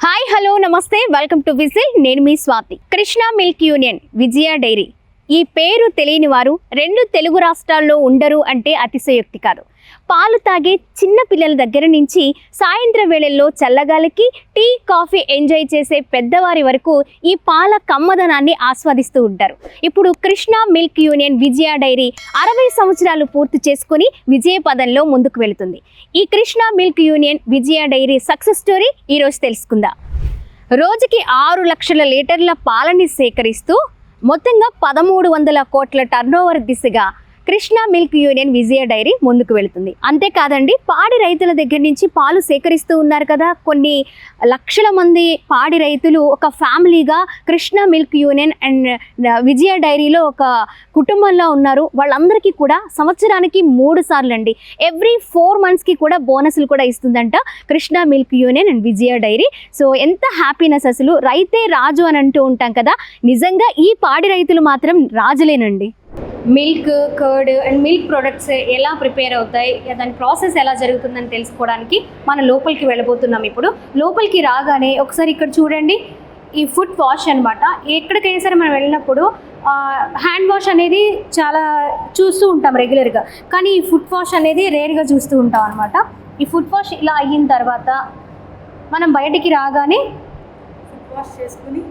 Hi hello నమస్తే, welcome to whistle. నేను మీ Swathi. Krishna milk union, విజయ dairy. ఈ పేరు తెలియని వారు 2 తెలుగు రాష్ట్రాల్లో ఉండరు అంటే అతిశయోక్తి కాదు. పాలు తాగే చిన్న పిల్లల దగ్గర నుంచి సాయంత్రం వేళల్లో చల్లగాలికి టీ కాఫీ ఎంజాయ్ చేసే పెద్దవారి వరకు ఈ పాల కమ్మదనాన్ని ఆస్వాదిస్తూ ఉంటారు. ఇప్పుడు కృష్ణ మిల్క్ యూనియన్ విజయ డైరీ 60 సంవత్సరాలు పూర్తి చేసుకుని విజయ పదంలో ముందుకు వెళుతుంది. ఈ కృష్ణ మిల్క్ యూనియన్ విజయ డైరీ సక్సెస్ స్టోరీ ఈరోజు తెలుసుకుందాం. రోజుకి 6 లక్షల లీటర్ల పాలని సేకరిస్తూ మొత్తంగా 1300 కోట్ల టర్నోవర్ దిశగా కృష్ణ మిల్క్ యూనియన్ విజయ డైరీ ముందుకు వెళుతుంది. అంతేకాదండి, పాడి రైతుల దగ్గర నుంచి పాలు సేకరిస్తూ ఉన్నారు కదా, కొన్ని లక్షల మంది పాడి రైతులు ఒక ఫ్యామిలీగా కృష్ణ మిల్క్ యూనియన్ అండ్ విజయ డైరీలో ఒక కుటుంబంలో ఉన్నారు. వాళ్ళందరికీ కూడా సంవత్సరానికి 3 సార్లు అండి, ఎవ్రీ 4 మంత్స్కి కూడా బోనస్లు కూడా ఇస్తుందంట Krishna milk union and Vijaya dairy. So ఎంత హ్యాపీనెస్, అసలు రైతే రాజు అని అంటూ ఉంటాం కదా, నిజంగా ఈ పాడి రైతులు మాత్రం రాజులేనండి. Milk, curd and milk products ఎలా ప్రిపేర్ అవుతాయి, దాని ప్రాసెస్ ఎలా జరుగుతుందని తెలుసుకోవడానికి మనం లోపలికి వెళ్ళబోతున్నాం. ఇప్పుడు లోపలికి రాగానే ఒకసారి ఇక్కడ చూడండి, ఈ ఫుట్ వాష్ అనమాట. ఎక్కడికైనా సరే మనం వెళ్ళినప్పుడు హ్యాండ్ వాష్ అనేది చాలా చూస్తూ ఉంటాం రెగ్యులర్గా, కానీ ఈ ఫుట్ వాష్ అనేది రేర్గా చూస్తూ ఉంటాం అనమాట. ఈ ఫుట్ వాష్ ఇలా అయిన తర్వాత మనం బయటికి రాగానే ఫుట్ వాష్ చేసుకుని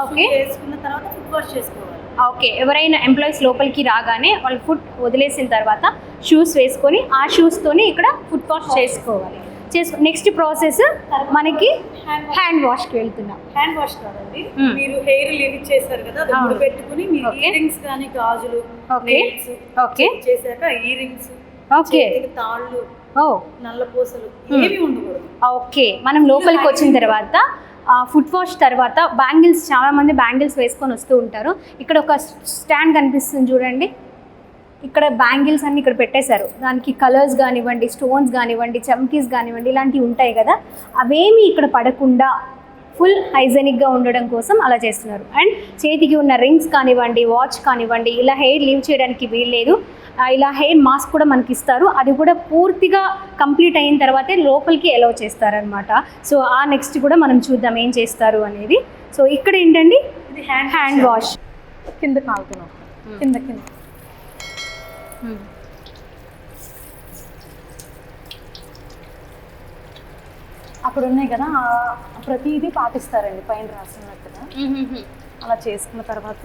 ఓకే, వేసుకున్న తర్వాత ఫుట్ వాష్ చేసుకోవాలి. ఓకే, ఎవరైనా ఎంప్లాయీస్ లోపలికి రాగానే వాళ్ళు ఫుట్ వదిలేసిన తర్వాత షూస్ వేసుకొని ఆ షూస్తోని ఇక్కడ ఫుట్ వాష్ చేసుకోవాలి. నెక్స్ట్ ప్రాసెస్ మనకి హ్యాండ్ వాష్కి వెళ్తున్నాం. హ్యాండ్ వాష్ కాదండి, మీరు హెయిర్ లీవ్ చేశారు కదా, అది ముడి పెట్టుకుని మీ ఇయర్ రింగ్స్ కానీ గాజులు ఓకే చేశాక ఇయర్ రింగ్స్, ఓకే, తాళ్ళు, నల్ల పూసలు ఏమి ఉండకూడదు. ఓకే, మనం లోపలికి వచ్చిన తర్వాత ఫుట్ వాష్ తర్వాత బ్యాంగిల్స్, చాలామంది బ్యాంగిల్స్ వేసుకొని వస్తూ ఉంటారు. ఇక్కడ ఒక స్టాండ్ కనిపిస్తుంది చూడండి, ఇక్కడ బ్యాంగిల్స్ అన్ని ఇక్కడ పెట్టేశారు. దానికి కలర్స్ కానివ్వండి, స్టోన్స్ కానివ్వండి, చమ్కీస్ కానివ్వండి, ఇలాంటివి ఉంటాయి కదా, అవేమి ఇక్కడ పడకుండా ఫుల్ హైజెనిక్గా ఉండడం కోసం అలా చేస్తున్నారు. అండ్ చేతికి ఉన్న రింగ్స్ కానివ్వండి, వాచ్ కానివ్వండి, ఇలా హెయిర్ లీవ్ చేయడానికి వీల్లేదు. ఇలా హెయిర్ మాస్క్ కూడా మనకి ఇస్తారు, అది కూడా పూర్తిగా కంప్లీట్ అయిన తర్వాతే లోపలికి అలౌ చేస్తారనమాట. సో ఆ నెక్స్ట్ కూడా మనం చూద్దాం ఏం చేస్తారు అనేది. సో ఇక్కడ ఏంటండి, ఇది హ్యాండ్ వాష్. కింద కాలుతున్నాం, కింద కింద అక్కడ ఉన్నాయి కదా, ప్రతిదీ పాటిస్తారండి పైన రాస్తున్నట్టుగా. అలా చేసుకున్న తర్వాత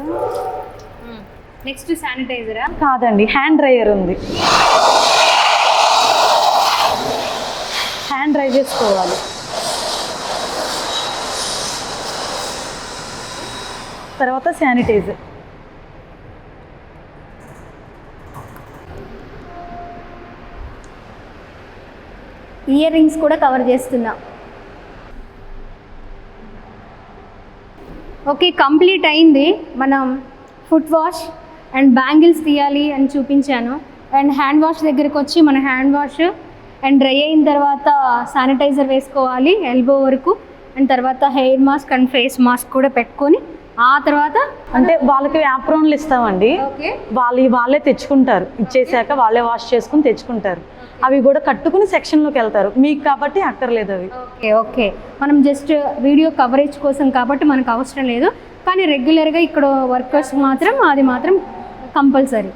నెక్స్ట్ శానిటైజరా కాదండి, హ్యాండ్ డ్రైయర్ ఉంది, హ్యాండ్ డ్రై చేసుకోవాలి. తర్వాత శానిటైజర్. ఇయర్ రింగ్స్ కూడా కవర్ చేస్తున్నా. ఓకే, కంప్లీట్ అయింది. మనం ఫుట్ వాష్ అండ్ బ్యాంగిల్స్ తీయాలి అని చూపించాను. అండ్ హ్యాండ్ వాష్ దగ్గరికి వచ్చి మన హ్యాండ్ వాష్ అండ్ డ్రై అయిన తర్వాత శానిటైజర్ వేసుకోవాలి ఎల్బో వరకు. అండ్ తర్వాత hair mask and face mask కూడా పెట్టుకొని ఆ తర్వాత అంటే వాళ్ళకి యాప్రోన్లు ఇస్తామండి, ఓకే, వాళ్ళే తెచ్చుకుంటారు. ఇచ్చేసాక వాళ్ళే వాష్ చేసుకుని తెచ్చుకుంటారు. అవి కూడా కట్టుకుని సెక్షన్లోకి వెళ్తారు, మీకు కాబట్టి అక్కర్లేదు అవి. ఓకే ఓకే, మనం జస్ట్ వీడియో కవరేజ్ కోసం కాబట్టి మనకు అవసరం లేదు, కానీ రెగ్యులర్గా ఇక్కడ వర్కర్స్ మాత్రం అది మాత్రం కంపల్సరీ.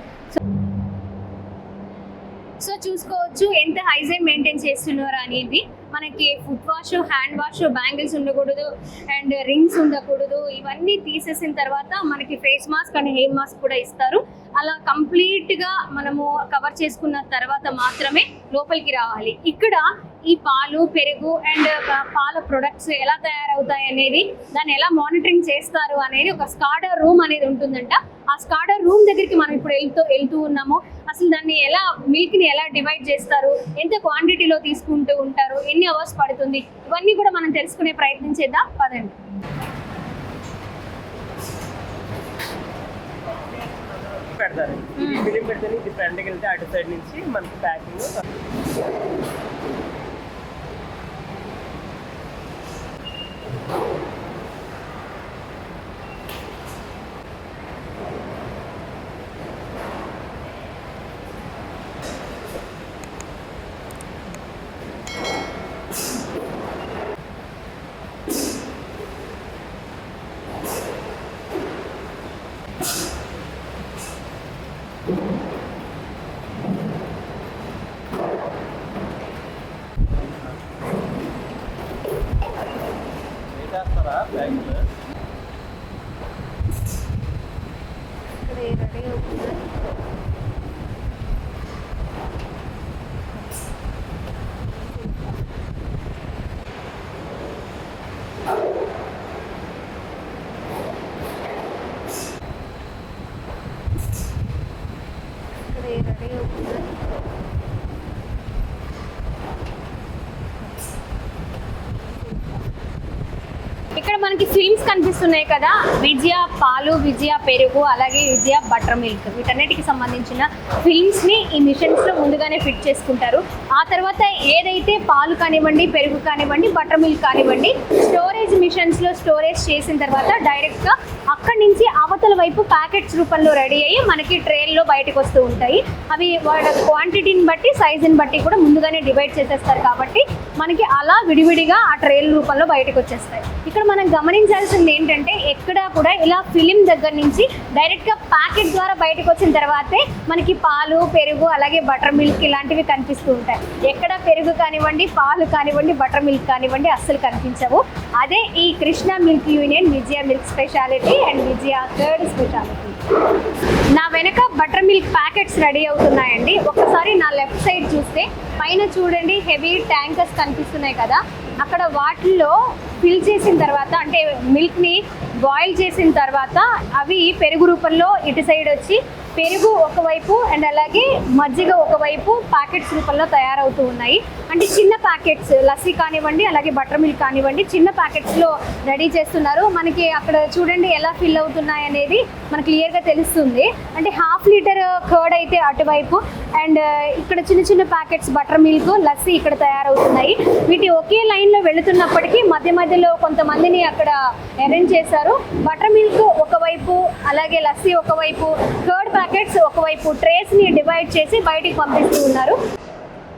సో చూసుకోవచ్చు ఎంత హైజీన్ మెయింటైన్ చేస్తున్నారు అనేది. మనకి foot wash, hand wash, bangles ఉండకూడదు అండ్ రింగ్స్ ఉండకూడదు. ఇవన్నీ తీసేసిన తర్వాత మనకి face mask and hair mask కూడా ఇస్తారు. అలా కంప్లీట్గా మనము కవర్ చేసుకున్న తర్వాత మాత్రమే లోపలికి రావాలి. ఇక్కడ ఈ పాలు, పెరుగు అండ్ పాల ప్రొడక్ట్స్ ఎలా తయారవుతాయి అనేది, దాన్ని ఎలా మానిటరింగ్ చేస్తారు అనేది ఒక స్కాడర్ రూమ్ అనేది ఉంటుందంట. ఆ స్కాడర్ రూమ్ దగ్గరికి మనం ఇప్పుడు వెళ్తూ ఉన్నాము. అసలు దాన్ని ఎలా, మిల్క్ని ఎలా డివైడ్ చేస్తారు, ఎంత క్వాంటిటీలో తీసుకుంటూ ఉంటారు, ఎన్ని అవర్స్ పడుతుంది, ఇవన్నీ కూడా మనం తెలుసుకునే ప్రయత్నం చేద్దాం, పదండి. పెడతారు ఇది ఫిలిం పెడితే ఇది ఫ్రంట్కి వెళ్తే అటు సైడ్ నుంచి మనకి ప్యాకింగ్. ఇక్కడ మనకి ఫిల్మ్స్ కనిపిస్తున్నాయి కదా, విజయ పాలు, విజయ పెరుగు, అలాగే విజయ బటర్ మిల్క్, వీటన్నిటికి సంబంధించిన ఫిల్మ్స్ ని ఈ మిషన్స్ లో ముందుగానే ఫిట్ చేసుకుంటారు. ఆ తర్వాత ఏదైతే పాలు కానివ్వండి, పెరుగు కానివ్వండి, బటర్ మిల్క్ కానివ్వండి, స్టోరేజ్ మిషన్స్ లో స్టోరేజ్ చేసిన తర్వాత డైరెక్ట్ గా అక్కడి నుంచి అవతల వైపు ప్యాకెట్స్ రూపంలో రెడీ అయ్యి మనకి ట్రేల్లో బయటకు వస్తూ ఉంటాయి. అవి వాళ్ళ క్వాంటిటీని బట్టి, సైజుని బట్టి కూడా ముందుగానే డివైడ్ చేసేస్తారు కాబట్టి మనకి అలా విడివిడిగా ఆ ట్రేల రూపంలో బయటకు వచ్చేస్తాయి. ఇక్కడ మనం గమనించాల్సింది ఏంటంటే ఎక్కడ కూడా ఇలా ఫిలిం దగ్గర నుంచి డైరెక్ట్గా ప్యాకెట్ ద్వారా బయటకు వచ్చిన తర్వాతే మనకి పాలు, పెరుగు, అలాగే బటర్ మిల్క్ ఇలాంటివి కనిపిస్తూ ఉంటాయి. ఎక్కడ పెరుగు కానివ్వండి, పాలు కానివ్వండి, బటర్ మిల్క్ కానివ్వండి అస్సలు కనిపించవు. అదే ఈ Krishna milk union Vijaya milk speciality and Vijaya curd speciality. నా వెనక బటర్ మిల్క్ ప్యాకెట్స్ రెడీ అవుతున్నాయండి. ఒక్కసారి నా లెఫ్ట్ సైడ్ చూస్తే పైన చూడండి హెవీ ట్యాంకర్స్ కనిపిస్తున్నాయి కదా, అక్కడ వాటిల్లో ఫిల్ చేసిన తర్వాత అంటే మిల్క్ని బాయిల్ చేసిన తర్వాత అవి పెరుగు రూపంలో ఇటు సైడ్ వచ్చి పెరుగు ఒకవైపు అండ్ అలాగే మజ్జిగ ఒకవైపు ప్యాకెట్స్ రూపంలో తయారవుతూ ఉన్నాయి. అంటే చిన్న ప్యాకెట్స్ లస్సీ కానివ్వండి, అలాగే బటర్ మిల్క్ కానివ్వండి, చిన్న ప్యాకెట్స్లో రెడీ చేస్తున్నారు. మనకి అక్కడ చూడండి ఎలా ఫిల్ అవుతున్నాయి అనేది మనకు క్లియర్గా తెలుస్తుంది. అంటే ½ లీటర్ కర్డ్ అయితే అటువైపు అండ్ ఇక్కడ చిన్న చిన్న ప్యాకెట్స్ బటర్ మిల్క్, లస్సీ ఇక్కడ తయారవుతున్నాయి. వీటి ఒకే లైన్లో వెళుతున్నప్పటికీ మధ్య మధ్యలో కొంతమందిని అక్కడ అరేంజ్ చేశారు. బటర్ మిల్క్ ఒకవైపు, అలాగే లస్సీ ఒకవైపు, కర్డ్ ప్యాకెట్స్ ఒకవైపు ట్రేస్ని డివైడ్ చేసి బయటికి పంపిస్తూ ఉన్నారు.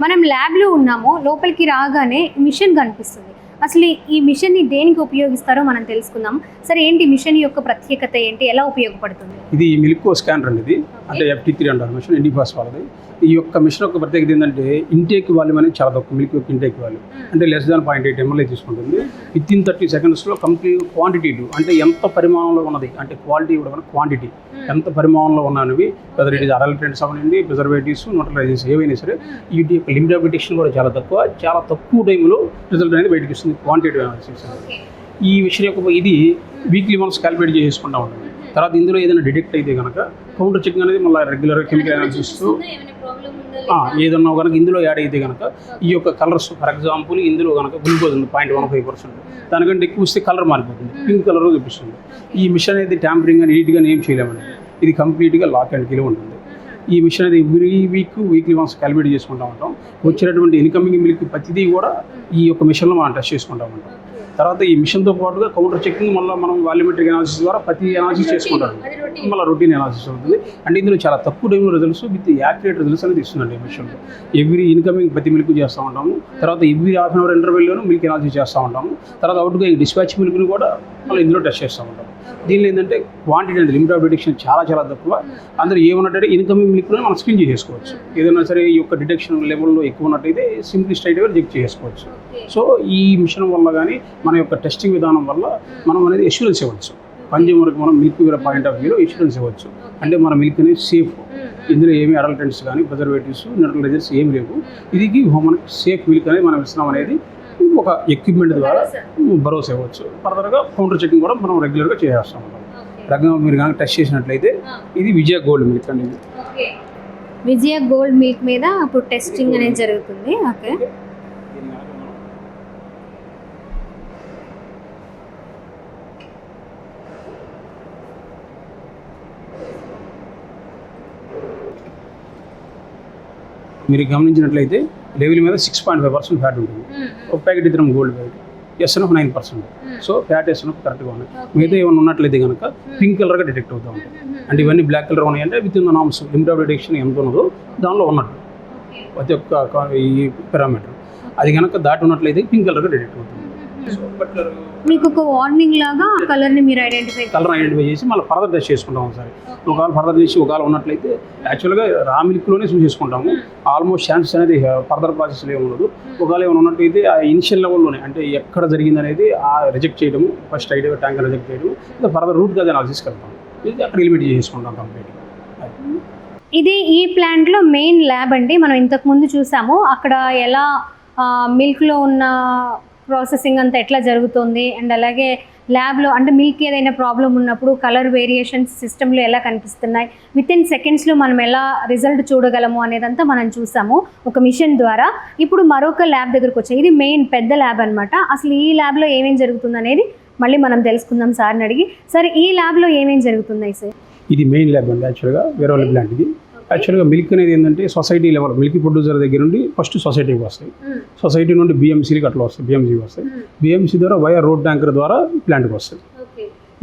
మనం ల్యాబ్లో ఉన్నాము, లోపలికి రాగానే మిషన్ కనిపిస్తుంది. అసలు ఈ మిషన్ని దేనికి ఉపయోగిస్తారో మనం తెలుసుకుందాం. సరే, ఏంటి మిషన్ యొక్క ప్రత్యేకత ఏంటి, ఎలా ఉపయోగపడుతుంది? ఇది మిల్క్ స్కానర్ అండి. ఇది అంటే FT3 అంటారు మిషన్, ఇండిఫాస్ వాళ్ళది. ఈ యొక్క మిషన్ యొక్క ప్రత్యేకత ఏంటంటే ఇంటేక్ వాల్యూమ్ అనేది చాలా తక్కువ. మిల్క్ యొక్క ఇంటేక్ వాల్యూమ్ అంటే లెస్ దాన్ 0.8 ml తీసుకుంటుంది. విత్ ఇన్ 30 secondsలో కంప్లీట్ క్వాంటిటీ అంటే ఎంత పరిమాణంలో ఉన్నది అంటే క్వాలిటీ కూడా క్వాంటిటీ ఎంత పరిమాణంలో ఉన్నవి, వెదర్ ఇట్ ఇస్ అడల్టెంట్స్ అవనండి, ప్రిజర్వేటివ్స్, న్యూట్రలైజర్స్ ఏవైనా సరే వీటి యొక్క లిమిట్ ఆఫ్ డిటెక్షన్ కూడా చాలా తక్కువ టైంలో రిజల్ట్ అనేది బయటకు వస్తుంది. క్వాంటిటీ అనాలిసిస్ ఈ విషయం యొక్క ఇది వీక్లీ మనం క్యాలిక్యులేట్ చేసుకుంటూ ఉంటుంది. తర్వాత ఇందులో ఏదైనా డిటెక్ట్ అయితే కనుక కౌంటర్ చెకింగ్ అనేది మళ్ళీ రెగ్యులర్గా కెమికల్ అనాలిసిస్ ఏదన్నా కనుక ఇందులో యాడ్ అయితే కనుక ఈ యొక్క కలర్స్ ఫర్ ఎగ్జాంపుల్ ఇందులో కనుక గ్లూకోజ్ ఉంది 0.15%, దానికంటే ఎక్కువ వస్తే కలర్ మారిపోతుంది, పింక్ కలర్ చూపిస్తుంది. ఈ మిషన్ అనేది ట్యాంపరింగ్ అని నీట్గా ఏం చేయలేమండి. ఇది కంప్లీట్గా లాక్ అండ్ కీలో ఉంటుంది. ఈ మిషన్ అనేది వీక్లీ వన్స్ క్యాలిక్యులేట్ చేసుకుంటూ ఉంటాం. వచ్చినటువంటి ఇన్కమింగ్ మిల్క్ ప్రతిదీ కూడా ఈ యొక్క మిషన్లో మనం టెస్ట్ చేసుకుంటూ ఉంటాం. తర్వాత ఈ మిషన్తో పాటుగా కౌంటర్ చెకింగ్ మళ్ళీ మనం వాల్యూమెట్రిక్ అనాలిసిస్ ద్వారా ప్రతి అనాలిసిస్ చేసుకుంటారు. మళ్ళీ రొటీన్ అనాలిసిస్ అవుతుంది. అంటే ఇందులో చాలా తక్కువ టైంలో రిజల్ట్స్ విత్ యాక్యురేట్ రిజల్ట్స్ అనేది ఇస్తుందండి ఈ మిషన్లో. ఎవ్రీ ఇన్కమింగ్ ప్రతి మిల్క్ చేస్తూ ఉంటాము. తర్వాత ఎవ్రీ ½ అవర్ ఇంటర్వెల్లోనూ మిల్క్ అనాలిసిస్ చేస్తూ ఉంటాము. తర్వాత అవుట్గా ఈ డిస్పాచ్ మిల్క్ని కూడా మళ్ళీ ఇందులో టెస్ట్ చేస్తూ ఉంటాం. దీనిలో ఏంటంటే క్వాంటిటీ అంటే లిమిట్ ఆఫ్ డిటెక్షన్ చాలా తక్కువ. అందరూ ఏమన్నట్టే ఇన్కమింగ్ మిల్క్లో మనం స్క్రీన్ చేసుకోవచ్చు. ఏదైనా సరే ఈ యొక్క డిటెక్షన్ లెవెల్లో ఎక్కువ ఉన్నట్టయితే సింప్లీ స్ట్రైట్గా రిజెక్ట్ చేసుకోవచ్చు. సో ఈ మిషన్ వల్ల కానీ మన యొక్క టెస్టింగ్ విధానం వల్ల మనం అనేది ఎష్యూరెన్స్ ఇవ్వచ్చు. కన్జ్యూమర్కి మనం మిల్క్ పాయింట్ ఆఫ్ వ్యూలో ఎష్యూరెన్స్ ఇవ్వచ్చు. అంటే మన మిల్క్ అనేది సేఫ్, ఇందులో ఏమీ అడల్టెంట్స్ కానీ ప్రిజర్వేటివ్స్, న్యూట్రలైజర్స్ ఏమి లేవు. ఇది మనకి సేఫ్ మిల్క్ అనేది మనం ఇస్తున్నాం అనేది ఒక ఎక్విప్మెంట్ ద్వారా భరోసా ఇవ్వచ్చు. ఫర్దర్గా కౌంటర్ చెకింగ్ కూడా మనం రెగ్యులర్గా చేస్తూ ఉంటాం. రకంగా మీరు కనుక టెస్ట్ చేసినట్లయితే ఇది విజయ గోల్డ్ మిల్క్ అండి. విజయ గోల్డ్ మిల్క్ మీద ఇప్పుడు టెస్టింగ్ అనేది జరుగుతుంది. ఓకే, మీరు గమనించినట్లయితే లెవెల్ మీద 6.5% ఫ్యాట్ ఉంటుంది. ఒక ప్యాకెట్ ఇద్దరం gold packet SNF 9%. So fat SNF కరెక్ట్గా ఉన్నాయి. మిగతా ఏమైనా ఉన్నట్లయితే కనుక పింక్ కలర్గా డిటెక్ట్ అవుతూ ఉంటాయి. అంటే ఇవన్నీ బ్లాక్ కలర్ ఉన్నాయంటే with in the norms limit of detection ఎంత ఉన్నదో దానిలో ఉన్నట్టు ప్రతి ఒక్క ఈ పారామీటర్ అది కనుక దాటి ఉన్నట్లయితే పింక్ కలర్గా డిటెక్ట్ అవుతుంది. మీకు ఒక వార్నింగ్ లాగా ఆ కలర్ని మీరు ఐడెంటిఫై చేసి మళ్ళీ ఫర్దర్ టెస్ట్ చేసుకుంటాం. ఒకసారి ఒకవేళ ఫర్దర్ చేసి ఒకవేళ ఉన్నట్లయితే యాక్చువల్గా రా మిల్క్లోనే చేసుకుంటాము. ఆల్మోస్ట్ ఛాన్సెస్ అనేది ఫర్దర్ ప్రాసెస్లో ఏమి ఉండదు. ఒకవేళ ఏమైనా ఉన్నట్టయితే ఆ ఇనిషియల్ లెవెల్లోనే అంటే ఎక్కడ జరిగింది అనేది ఆ రిజెక్ట్ చేయడము, ఫస్ట్ ఐడియా ట్యాంకర్ రిజెక్ట్ చేయడము, ఫర్దర్ రూట్ కాజ్ అనాలిసిస్కి వెళ్తాం. అక్కడ ఎలిమినేట్ చేసుకుంటాం కంప్లీట్గా. ఇది ఈ ప్లాంట్లో మెయిన్ ల్యాబ్ అండి. మనం ఇంతకు ముందు చూసాము అక్కడ ఎలా మిల్క్లో ఉన్న ప్రాసెసింగ్ అంతా ఎట్లా జరుగుతుంది అండ్ అలాగే ల్యాబ్లో అంటే మిల్క్ ఏదైనా ప్రాబ్లం ఉన్నప్పుడు కలర్ వేరియేషన్స్ సిస్టంలో ఎలా కనిపిస్తున్నాయి, వితిన్ సెకండ్స్లో మనం ఎలా రిజల్ట్ చూడగలము అనేదంతా మనం చూసాము ఒక మిషన్ ద్వారా. ఇప్పుడు మరొక ల్యాబ్ దగ్గరకు వచ్చాయి. ఇది మెయిన్ పెద్ద ల్యాబ్ అనమాట. అసలు ఈ ల్యాబ్లో ఏమేం జరుగుతుంది అనేది మళ్ళీ మనం తెలుసుకుందాం సార్ని అడిగి. సార్ ఈ ల్యాబ్లో ఏమేం జరుగుతున్నాయి సార్? ఇది మెయిన్ ల్యాబ్ అండి. యాక్చువల్గా వేరే వాళ్ళ ప్లాంట్ ఇది. యాక్చువల్గా మిల్క్ అనేది ఏంటంటే సొసైటీ లెవెల్ మిల్క్ ప్రొడ్యూసర్ దగ్గర నుండి ఫస్ట్ సొసైటీకి వస్తాయి, సొసైటీ నుండి బిఎంసీకి అట్లా వస్తాయి, బిఎంసీకి వస్తాయి, బిఎంసీ ద్వారా వయా రోడ్ ట్యాంకర్ ద్వారా ప్లాంట్కి వస్తాయి.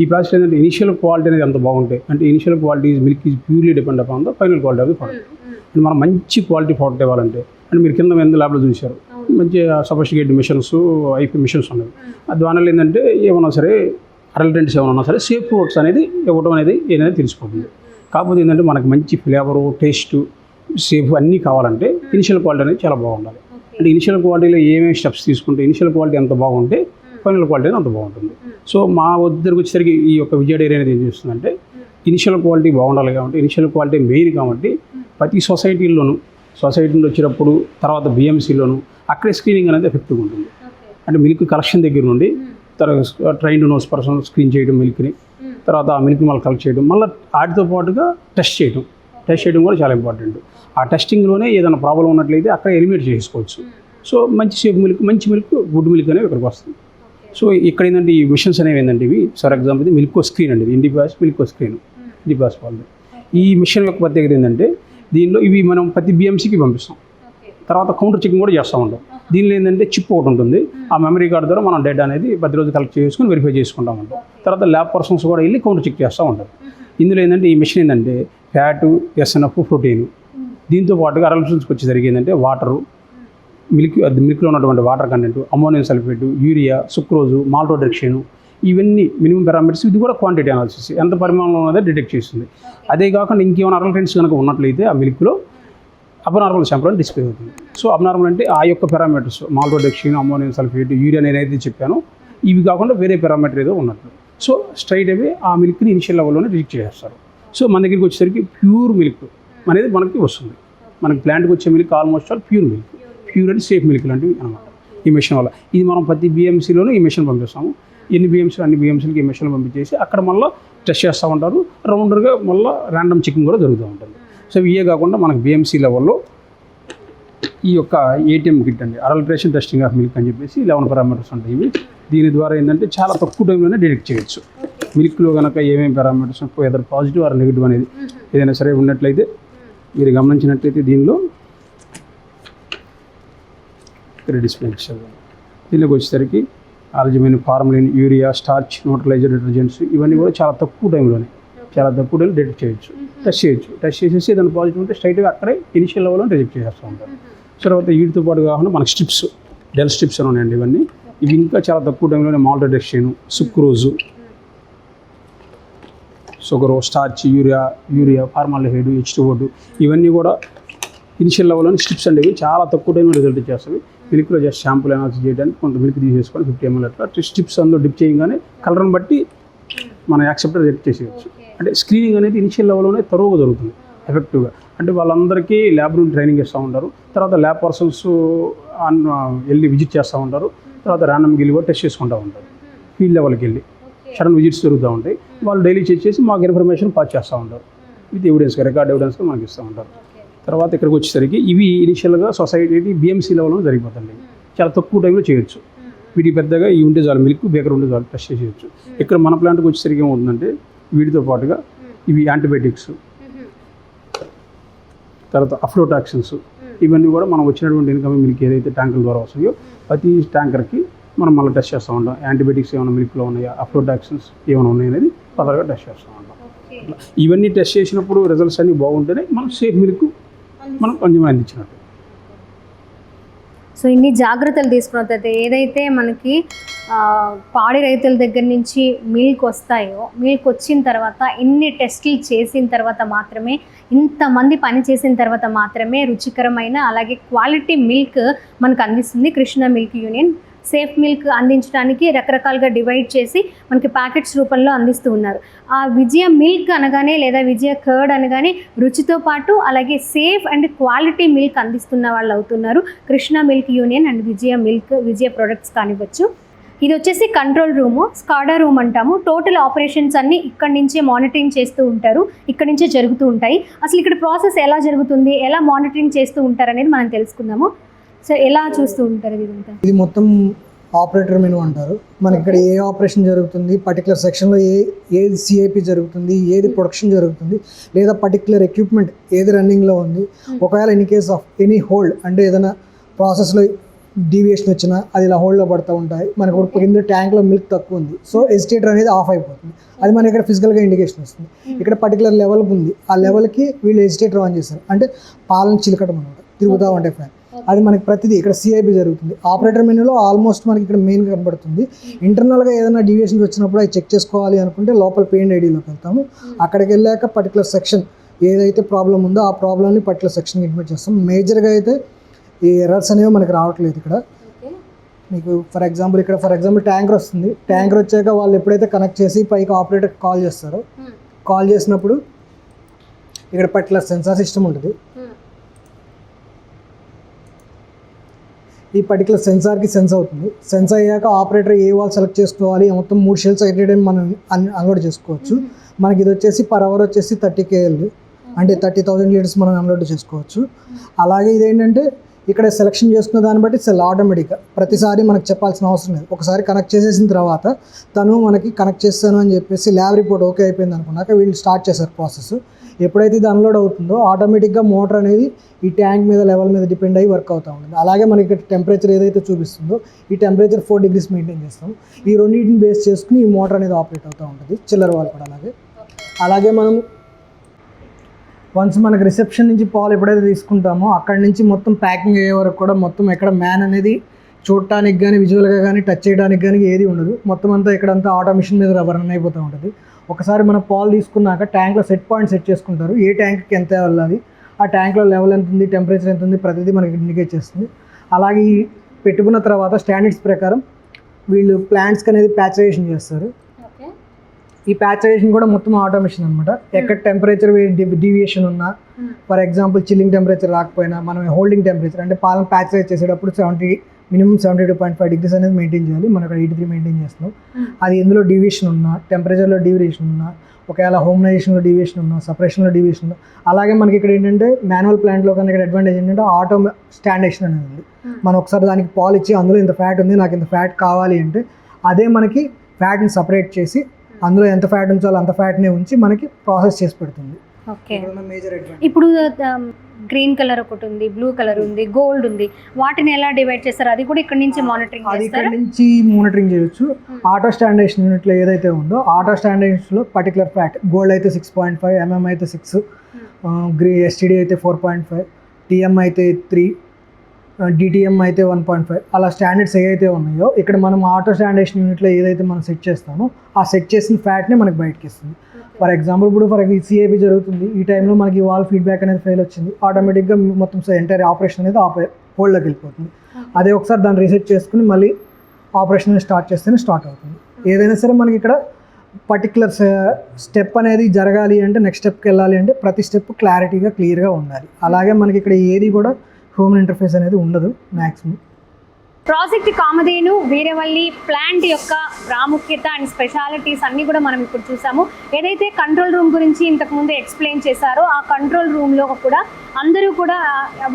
ఈ ప్రాసెస్ ఏంటంటే ఇనిషియల్ క్వాలిటీ అనేది ఎంత బాగుంటాయి అంటే initial quality milk is purely depend upon the final quality of the product. అంటే మనం మంచి క్వాలిటీ ప్రోడక్ట్ ఇవ్వాలంటే అంటే మీరు కింద ఎంత ల్యాబ్లో చూశారు మంచి సఫిస్టికేటెడ్ మిషన్స్ ఐపీ మిషన్స్ ఉన్నాయి. దానివల్ల ఏంటంటే ఏమన్నా సరే అడల్టెంట్స్ ఏమన్నా సరే సేఫ్ ప్రొడక్ట్స్ అనేది ఇవ్వడం అనేది ఏదైనా తెలిసిపోతుంది. కాకపోతే ఏంటంటే మనకు మంచి ఫ్లేవరు టేస్ట్ సేఫ్ అన్నీ కావాలంటే ఇనిషియల్ క్వాలిటీ అనేది చాలా బాగుండాలి. అంటే ఇనిషియల్ క్వాలిటీలో ఏమేమి స్టెప్స్ తీసుకుంటే ఇనిషియల్ క్వాలిటీ ఎంత బాగుంటే ఫైనల్ క్వాలిటీ అనేది అంత బాగుంటుంది. సో మా దగ్గరకు వచ్చేసరికి ఈ యొక్క విజయ డైరీ అనేది ఏం చేస్తుందంటే ఇనిషియల్ క్వాలిటీ బాగుండాలి కాబట్టి ఇనిషియల్ క్వాలిటీ మెయిన్ కాబట్టి ప్రతి సొసైటీలోనూ సొసైటీలో వచ్చినప్పుడు తర్వాత బిఎంసీలోను అక్కడే స్క్రీనింగ్ అనేది ఎఫెక్టివ్గా ఉంటుంది. అంటే మిల్క్ కలెక్షన్ దగ్గర నుండి తర్వాత ట్రైన్డ్ నోస్ పర్సన్ స్క్రీన్ చేయడం మిల్క్ని, తర్వాత ఆ మిల్క్ మళ్ళీ కలెక్ట్ చేయడం, మళ్ళీ వాటితో పాటుగా టెస్ట్ చేయడం కూడా చాలా ఇంపార్టెంట్. ఆ టెస్టింగ్లోనే ఏదైనా ప్రాబ్లం ఉన్నట్లయితే అక్కడ ఎలిమినేట్ చేసుకోవచ్చు. సో మంచి సేఫ్ మిల్క్ మంచి మిల్క్ గుడ్ మిల్క్ అనేవి ఇక్కడికి వస్తుంది. సో ఇక్కడ ఏంటంటే ఈ మిషన్స్ అనేవి ఏంటంటే ఇవి ఫర్ ఎగ్జాంపుల్ ఇది మిల్కో స్క్రీన్ అండి, ఇది ఇండిపాస్ మిల్కో స్క్రీన్ ఇండిపాస్ వాళ్ళది. ఈ మిషన్ యొక్క ప్రత్యేకత ఏంటంటే దీనిలో ఇవి మనం ప్రతి బిఎంసీకి పంపిస్తాం, తర్వాత కౌంటర్ చెకింగ్ కూడా చేస్తూ ఉంటాం. దీనిలో ఏంటంటే చిప్ ఒకటి ఉంటుంది, ఆ మెమరీ కార్డు ద్వారా మనం డేటా అనేది ప్రతిరోజు కలెక్ట్ చేసుకుని వెరిఫై చేసుకుంటూ ఉంటాం. తర్వాత ల్యాబ్ పర్సన్స్ కూడా వెళ్ళి కౌంటర్ చెక్ చేస్తూ ఉంటారు. ఇందులో ఏంటంటే ఈ మిషన్ ఏంటంటే ఫ్యాటు, ఎస్ఎన్ఎఫ్, ప్రోటీన్, దీంతో పాటుగా అడల్టెంట్స్కి వచ్చేసరికి ఏంటంటే వాటరు, మిల్క్లో ఉన్నటువంటి water content, ammonium sulphate, urea, sucrose, maltodextrin, ఇవన్నీ మినిమం పారామీటర్స్. ఇది కూడా క్వాంటిటీ అనాలిసిస్ ఎంత పరిమాణంలో ఉన్నదో డిటెక్ట్ చేస్తుంది. అదే కాకుండా ఇంకేమైనా అడల్టెంట్స్ కనుక ఉన్నట్లయితే ఆ మిల్క్లో అబ్నార్మల్ శాంపుల్ అని డిస్ప్లే అవుతుంది. సో అబ్నార్మల్ అంటే ఆ యొక్క పారామీటర్స్ మాల్టోడెక్షన్, అమ్మోనియం సల్ఫేట్, యూరియా నేనైతే చెప్పాను ఇవి కాకుండా వేరే పారామీటర్ ఏదో ఉన్నట్లు. సో స్ట్రైట్ అవే ఆ మిల్క్ని ఇనిషియల్ లెవెల్లోనే రిజెక్ట్ చేస్తారు. సో మన దగ్గరికి వచ్చేసరికి ప్యూర్ మిల్క్ అనేది మనకి వస్తుంది. మనకి ప్లాంట్కి వచ్చే milk almost all pure milk, pure and safe milk లాంటివి అనమాట ఈ మిషన్ వల్ల. ఇది మనం ప్రతి బిఎంసీలోనూ ఈ మిషన్ పంపిస్తాము. ఎన్ని బిఎంసీలు అన్ని బిఎంసీలకి ఈ మిషన్ పంపించేసి అక్కడ మళ్ళీ టెస్ట్ చేస్తూ ఉంటారు. రౌండర్గా మళ్ళీ ర్యాండమ్ చెకింగ్ కూడా జరుగుతూ ఉంటుంది. సో ఇవే కాకుండా మనకు బిఎంసీ లెవెల్లో ఈ యొక్క ఏటీఎం కిట్ అండి, అడల్ట్రేషన్ టెస్టింగ్ ఆఫ్ మిల్క్ అని చెప్పేసి 11 పారామీటర్స్ ఉంటాయి ఇవి. దీని ద్వారా ఏంటంటే చాలా తక్కువ టైంలోనే డిటెక్ట్ చేయొచ్చు మిల్క్లో కనుక ఏమేమి parameters either positive or negative అనేది ఏదైనా సరే ఉన్నట్లయితే. మీరు గమనించినట్లయితే దీనిలో ఇక్కడ డిస్ప్లే ఇచ్చారు. దీనిలోకి వచ్చేసరికి ఆల్జిమిన్, formalin, urea, starch, neutraliser detergents ఇవన్నీ కూడా చాలా తక్కువ టైంలో డిటెక్ట్ చేయొచ్చు, టెస్ట్ చేసేసి దాని పాజిటివ్ ఉంటే స్ట్రైట్గా అక్కడే ఇనిషియల్ లెవెల్లో రిజెక్ట్ చేస్తూ ఉంటారు. తర్వాత వీటితో పాటు కాకుండా మనకి స్ట్రిప్స్, డెల్ స్ట్రిప్స్ అని ఉన్నాయండి. ఇవి ఇంకా చాలా తక్కువ టైంలోనే maltodextrin, sucrose, sugar, starch, urea, formaldehyde, H2O2 ఇవన్నీ కూడా ఇనిషియల్ లెవెల్లోని స్ట్రిప్స్ అనేవి చాలా తక్కువ టైంలో రిజల్ట్ ఇచ్చేస్తాయి. మిల్క్లో జస్ట్ షాంపుల్ అనాలిసిస్ చేయడానికి కొంత మిల్క్ తీసేసుకొని 50 ml అట్లా స్ట్రిప్స్ అందులో డిప్ చేయగానే కలర్ని బట్టి మనం యాక్సెప్ట్ రిజెక్ట్ చేసేయచ్చు. అంటే స్క్రీనింగ్ అనేది ఇనిషియల్ లెవెల్లోనే తరువుగా జరుగుతుంది ఎఫెక్టివ్గా. అంటే వాళ్ళందరికీ ల్యాబ్ రూమ్ ట్రైనింగ్ ఇస్తూ ఉంటారు. తర్వాత ల్యాబ్ పర్సన్స్ వెళ్ళి విజిట్ చేస్తూ ఉంటారు. తర్వాత ర్యాండమ్కి వెళ్ళి కూడా టెస్ట్ చేసుకుంటూ ఉంటారు. ఫీల్డ్ లెవెల్కి వెళ్ళి సడన్ విజిట్స్ జరుగుతూ ఉంటాయి. వాళ్ళు డైలీ చెక్ చేసి మాకు ఇన్ఫర్మేషన్ పాస్ చేస్తూ ఉంటారు విత్ ఎవిడెన్స్గా, రికార్డ్ ఎవిడెన్స్గా మనకి ఇస్తూ ఉంటారు. తర్వాత ఇక్కడికి వచ్చేసరికి ఇవి ఇనిషియల్గా సొసైటీ బిఎంసీ లెవెల్లో జరిగిపోతుంది. చాలా తక్కువ టైంలో చేయొచ్చు. వీటి పెద్దగా ఇవి ఉంటే చాలు, మిల్క్ బేకర్ ఉంటే చాలు టెస్ట్ చేయొచ్చు. ఇక్కడ మన ప్లాంట్కి వచ్చేసరికి ఏమవుతుందంటే వీటితో పాటుగా ఇవి యాంటీబయాటిక్స్, తర్వాత అఫ్లోటాక్సిన్స్ ఇవన్నీ కూడా మనం వచ్చినటువంటి ఇన్కమింగ్ మిల్క్ ఏదైతే ట్యాంకుల ద్వారా వస్తాయో ప్రతి ట్యాంకర్కి మనం మళ్ళీ టెస్ట్ చేస్తూ ఉంటాం. యాంటీబయాటిక్స్ ఏమైనా మిల్క్లో ఉన్నాయా, అఫ్లోటాక్సిన్స్ ఏమైనా ఉన్నాయనేది ఫర్దర్గా టెస్ట్ చేస్తూ ఉంటాం. ఇవన్నీ టెస్ట్ చేసినప్పుడు రిజల్ట్స్ అన్నీ బాగుంటేనే మనం సేఫ్ మిల్క్ మనం కొంచెం అందించినట్టు. సో ఇన్ని జాగ్రత్తలు తీసుకున్న తర్వాత ఏదైతే మనకి పాడి రైతుల దగ్గర నుంచి మిల్క్ వస్తాయో, మిల్క్ వచ్చిన తర్వాత ఇన్ని టెస్టులు చేసిన తర్వాత మాత్రమే, ఇంతమంది పని చేసిన తర్వాత మాత్రమే రుచికరమైన అలాగే క్వాలిటీ మిల్క్ మనకు అందిస్తుంది Krishna milk union safe milk అందించడానికి రకరకాలుగా డివైడ్ చేసి మనకి ప్యాకెట్స్ రూపంలో అందిస్తూ ఉన్నారు. ఆ విజయ మిల్క్ అనగానే లేదా విజయ కర్డ్ అనగానే రుచితో పాటు అలాగే సేఫ్ అండ్ క్వాలిటీ మిల్క్ అందిస్తున్న వాళ్ళు అవుతున్నారు Krishna milk union and Vijaya products కానివ్వచ్చు. ఇది వచ్చేసి కంట్రోల్ రూము, స్కాడా రూమ్ అంటాము. టోటల్ ఆపరేషన్స్ అన్నీ ఇక్కడి నుంచే మానిటరింగ్ చేస్తూ ఉంటారు, ఇక్కడి నుంచే జరుగుతూ ఉంటాయి. అసలు ఇక్కడ ప్రాసెస్ ఎలా జరుగుతుంది, ఎలా మానిటరింగ్ చేస్తూ ఉంటారు అనేది మనం తెలుసుకుందాము. సో ఎలా చూస్తూ ఉంటారు ఇదంతా? ఇది మొత్తం ఆపరేటర్ మెనూ అంటారు. మనకి ఇక్కడ ఏ ఆపరేషన్ జరుగుతుంది, పర్టికులర్ సెక్షన్లో ఏది సిఐపి జరుగుతుంది, ఏది ప్రొడక్షన్ జరుగుతుంది, లేదా పర్టికులర్ ఎక్విప్మెంట్ ఏది రన్నింగ్లో ఉంది. ఒకవేళ in case of any hold అంటే ఏదైనా ప్రాసెస్లో డీవియేషన్ వచ్చినా అది ఇలా హోల్డ్లో పడుతూ ఉంటాయి. మనకు కింద ట్యాంక్లో మిల్క్ తక్కువ ఉంది, సో ఎజిటేటర్ అనేది ఆఫ్ అయిపోతుంది. అది మనకి ఇక్కడ ఫిజికల్గా ఇండికేషన్ వస్తుంది. ఇక్కడ పర్టికులర్ లెవెల్ ఉంది, ఆ లెవెల్కి వీళ్ళు ఎజిటేటర్ ఆన్ చేస్తారు, అంటే పాలను చిలకటం అనమాట, తిరుగుతూ ఉంటాయి ఫ్యాన్. అది మనకి ప్రతిదీ ఇక్కడ సిఐబి జరుగుతుంది. ఆపరేటర్ మెనూలో ఆల్మోస్ట్ మనకి ఇక్కడ మెయిన్ కనబడుతుంది. ఇంటర్నల్గా ఏదైనా డీవియేషన్స్ వచ్చినప్పుడు అది చెక్ చేసుకోవాలి అనుకుంటే లోపల పెయిన్ ఐడీలోకి వెళ్తాము. అక్కడికి వెళ్ళాక పర్టికులర్ సెక్షన్ ఏదైతే ప్రాబ్లం ఉందో ఆ ప్రాబ్లమ్ని పర్టికులర్ సెక్షన్కి ఇన్వైట్ చేస్తాం. మేజర్గా అయితే ఈ ఎర్రర్స్ అనేవి మనకి రావట్లేదు. ఇక్కడ మీకు ఫర్ ఎగ్జాంపుల్ ట్యాంకర్ వస్తుంది. ట్యాంకర్ వచ్చాక వాళ్ళు ఎప్పుడైతే కనెక్ట్ చేసి పైకి ఆపరేటర్కి కాల్ చేస్తారో, కాల్ చేసినప్పుడు ఇక్కడ పర్టికులర్ సెన్సార్ సిస్టమ్ ఉంటుంది. ఈ పర్టికులర్ సెన్సార్కి సెన్స్ అవుతుంది. సెన్స్ అయ్యాక ఆపరేటర్ ఏ వాల్ సెలెక్ట్ చేసుకోవాలి, మొత్తం 3 షెల్స్ ఎట్ ఏ టైం మనం అన్లోడ్ చేసుకోవచ్చు. మనకి ఇది వచ్చేసి పర్ అవర్ వచ్చేసి 30 KL, అంటే 30,000 లీటర్స్ మనం అన్లోడ్ చేసుకోవచ్చు. అలాగే ఇదేంటంటే ఇక్కడ సెలెక్షన్ చేసుకున్న దాన్ని బట్టి సెల్ ఆటోమేటిక్గా ప్రతిసారి మనకు చెప్పాల్సిన అవసరం లేదు. ఒకసారి కనెక్ట్ చేసేసిన తర్వాత తను మనకి కనెక్ట్ చేస్తాను అని చెప్పేసి ల్యాబ్ రిపోర్ట్ ఓకే అయిపోయింది అనుకున్నాక వీళ్ళు స్టార్ట్ చేశారు ప్రాసెస్. ఎప్పుడైతే ఇది అన్లోడ్ అవుతుందో ఆటోమేటిక్గా మోటార్ అనేది ఈ ట్యాంక్ మీద లెవెల్ మీద డిపెండ్ అయ్యి వర్క్ అవుతూ ఉంటుంది. అలాగే మనకి ఇక్కడ టెంపరేచర్ ఏదైతే చూపిస్తుందో ఈ టెంపరేచర్ 4 degrees మెయింటైన్ చేస్తాం. ఈ రెండింటిని బేస్ చేసుకుని ఈ మోటార్ అనేది ఆపరేట్ అవుతూ ఉంటుంది. చిల్లర వాళ్ళు కూడా అలాగే మనం వన్స్ మనకి రిసెప్షన్ నుంచి పాలు ఎప్పుడైతే తీసుకుంటామో అక్కడి నుంచి మొత్తం ప్యాకింగ్ అయ్యే వరకు కూడా మొత్తం ఎక్కడ మ్యాన్ అనేది చూడటానికి కానీ విజువల్గా కానీ టచ్ చేయడానికి కానీ ఏది ఉండదు. మొత్తం అంతా ఇక్కడంతా ఆటోమేషన్ మీద రన్ అయిపోతూ ఉంటుంది. ఒకసారి మన పాలు తీసుకున్నాక ట్యాంక్లో సెట్ పాయింట్ సెట్ చేసుకుంటారు. ఏ ట్యాంక్కి ఎంత వెళ్ళాలి, ఆ ట్యాంక్లో లెవెల్ ఎంత ఉంది, టెంపరేచర్ ఎంత ఉంది, ప్రతిదీ మనకి ఇండికేట్ చేస్తుంది. అలాగే ఈ పెట్టుకున్న తర్వాత స్టాండర్డ్స్ ప్రకారం వీళ్ళు ప్లాంట్స్కి అనేది ప్యాచరైజేషన్ చేస్తారు. ఈ ప్యాచరైజేషన్ కూడా మొత్తం ఆటోమేషన్ అనమాట. ఎక్కడ టెంపరేచర్ డీవియేషన్ ఉన్నా, ఫర్ ఎగ్జాంపుల్ చిల్లింగ్ టెంపరేచర్ రాకపోయినా మనం హోల్డింగ్ టెంపరేచర్ అంటే పాలను ప్యాచరైజ్ చేసేటప్పుడు మినిమం 72.5 degrees అనేది మెయింటైన్ చేయాలి. మనం అక్కడ 83 మెయింటైన్ చేస్తున్నాం. అది ఎందులో డీవియేషన్ ఉన్నా, టెంపరేచర్లో డీవియేషన్ ఉన్నా, ఒకవేళ హోమనైజేషన్లో డీవియేషన్ ఉన్నా, సపరేషన్లో డీవియేషన్ ఉన్నా. అలాగే మనకి ఇక్కడ ఏంటంటే మాన్యువల్ ప్లాంట్లో కన్నా ఇక్కడ అడ్వాంటేజ్ ఏంటంటే ఆటో స్టాండేషన్ అనేది ఉంది. మనం ఒకసారి దానికి పాలు ఇచ్చి అందులో ఇంత ఫ్యాట్ ఉంది, నాకు ఇంత ఫ్యాట్ కావాలి అంటే అదే మనకి ఫ్యాట్ని సపరేట్ చేసి అందులో ఎంత ఫ్యాట్ ఉంచాలో అంత ఫ్యాట్నే ఉంచి మనకి ప్రాసెస్ చేసి పెడుతుంది. Okay, major advantage. ఇప్పుడు గ్రీన్ కలర్ ఒకటి ఉంది, బ్లూ కలర్ ఉంది, గోల్డ్ ఉంది, వాటిని ఎలా డివైడ్ చేస్తారు? అది కూడా ఇక్కడ నుంచి మానిటరింగ్ అది ఇక్కడ నుంచి మానిటరింగ్ చేయొచ్చు. ఆటో స్టాండర్డేషన్ యూనిట్లో ఏదైతే ఉందో ఆటో స్టాండర్డేషన్లో పర్టికులర్ ఫ్యాట్ గోల్డ్ అయితే 6.5, MM అయితే 6, STD అయితే 4.5, TM అయితే 3, DTM అయితే 1.5. అలా స్టాండర్డ్స్ ఏవైతే ఉన్నాయో ఇక్కడ మనం ఆటో స్టాండర్డేషన్ యూనిట్లో ఏదైతే మనం సెట్ చేస్తామో ఆ సెట్ చేసిన ఫ్యాట్ని మనకి బయటకి ఇస్తుంది. ఫర్ ఎగ్జాంపుల్ ఇప్పుడు CAB జరుగుతుంది, ఈ టైంలో మనకి వాల్ ఫీడ్బ్యాక్ అనేది ఫెయిల్ వచ్చింది, ఆటోమేటిక్గా మొత్తం ఎంటైర్ ఆపరేషన్ అనేది హోల్డ్లోకి వెళ్ళిపోతుంది. అదే ఒకసారి దాన్ని రీసెట్ చేసుకుని మళ్ళీ ఆపరేషన్ స్టార్ట్ చేస్తేనే స్టార్ట్ అవుతుంది. ఏదైనా సరే మనకి ఇక్కడ పర్టికులర్ స్టెప్ అనేది జరగాలి అంటే నెక్స్ట్ స్టెప్కి వెళ్ళాలి అంటే ప్రతి స్టెప్ క్లియర్గా ఉండాలి. అలాగే మనకి ఇక్కడ ఏది కూడా హ్యూమన్ ఇంటర్ఫేస్ అనేది ఉండదు maximum. Project Kamadhenu Veeravalli plant యొక్క ప్రాముఖ్యత అండ్ స్పెషాలిటీస్ అన్నీ కూడా మనం ఇప్పుడు చూసాము. ఏదైతే కంట్రోల్ రూమ్ గురించి ఇంతకుముందు ఎక్స్ప్లెయిన్ చేశారో ఆ కంట్రోల్ రూమ్లో కూడా అందరూ కూడా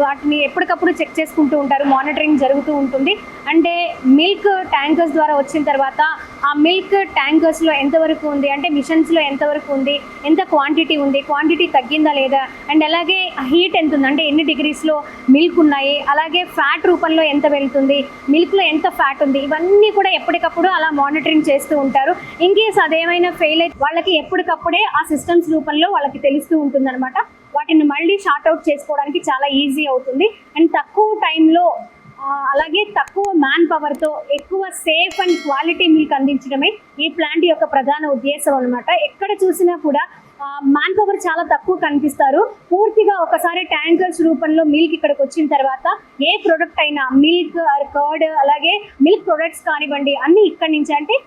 వాటిని ఎప్పటికప్పుడు చెక్ చేసుకుంటూ ఉంటారు, మానిటరింగ్ జరుగుతూ ఉంటుంది. అంటే మిల్క్ ట్యాంకర్స్ ద్వారా వచ్చిన తర్వాత ఆ మిల్క్ ట్యాంకర్స్లో ఎంతవరకు ఉంది, అంటే మిషన్స్లో ఎంతవరకు ఉంది, ఎంత క్వాంటిటీ ఉంది, క్వాంటిటీ తగ్గిందా లేదా, అండ్ అలాగే హీట్ ఎంత ఉంది, అంటే ఎన్ని డిగ్రీస్లో మిల్క్ ఉన్నాయి, అలాగే ఫ్యాట్ రూపంలో ఎంత వెళ్తుంది, మిల్క్లో ఎంత ఫ్యాట్ ఉంది, ఇవన్నీ కూడా ఎప్పటికప్పుడు అలా మానిటరింగ్ చేస్తూ ఉంటారు. ఇన్ కేస్ అదేమైనా ఫెయిల్ అయితే వాళ్ళకి ఎప్పటికప్పుడే ఆ సిస్టమ్స్ రూపంలో వాళ్ళకి తెలుస్తూ ఉంటుంది అనమాట. వాటిని మళ్ళీ షార్ట్అవుట్ చేసుకోవడానికి చాలా ఈజీ అవుతుంది. అండ్ తక్కువ టైంలో అలాగే తక్కువ మ్యాన్ పవర్తో ఎక్కువ సేఫ్ అండ్ క్వాలిటీ మిల్క్ అందించడమే ఈ ప్లాంట్ యొక్క ప్రధాన ఉద్దేశం అనమాట. ఎక్కడ చూసినా కూడా మ్యాన్ పవర్ చాలా తక్కువ కనిపిస్తారు. పూర్తిగా ఒకసారి ట్యాంకర్స్ రూపంలో మిల్క్ ఇక్కడికి వచ్చిన తర్వాత ఏ ప్రొడక్ట్ అయినా మిల్క్ కర్డ్ అలాగే మిల్క్ ప్రొడక్ట్స్ కానివ్వండి అన్ని ఇక్కడి నుంచి, అంటే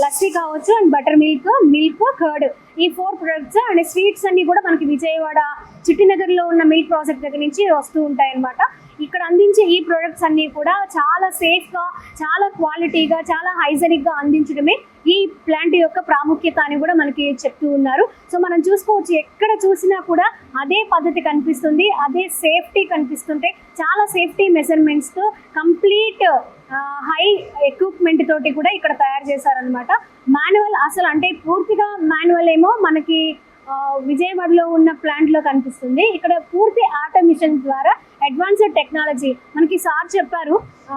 లస్సీ కావచ్చు అండ్ బటర్ మిల్క్ కర్డ్, ఈ 4 ప్రొడక్ట్స్ అండ్ స్వీట్స్ అన్ని కూడా మనకి విజయవాడ చిట్టినగర్లో ఉన్న మిల్క్ ప్రాజెక్ట్ దగ్గర నుంచి వస్తూ ఉంటాయి అన్నమాట. ఇక్కడ అందించే ఈ ప్రొడక్ట్స్ అన్నీ కూడా చాలా సేఫ్గా, చాలా క్వాలిటీగా, చాలా హైజెనిక్గా అందించడమే ఈ ప్లాంట్ యొక్క ప్రాముఖ్యత అని కూడా మనకి చెప్తూ ఉన్నారు. సో మనం చూసుకోవచ్చు, ఎక్కడ చూసినా కూడా అదే పద్ధతి కనిపిస్తుంది, అదే సేఫ్టీ కనిపిస్తుంటే చాలా సేఫ్టీ మెజర్మెంట్స్తో కంప్లీట్ హై ఎక్విప్మెంట్ తోటి కూడా ఇక్కడ తయారు చేశారనమాట. మాన్యువల్ అసలు అంటే పూర్తిగా మాన్యువల్ ఏమో మనకి విజయవాడలో ఉన్న ప్లాంట్లో కనిపిస్తుంది. ఇక్కడ పూర్తి ఆటోమేషన్ ద్వారా అడ్వాన్స్డ్ టెక్నాలజీ మనకి సార్ చెప్పారు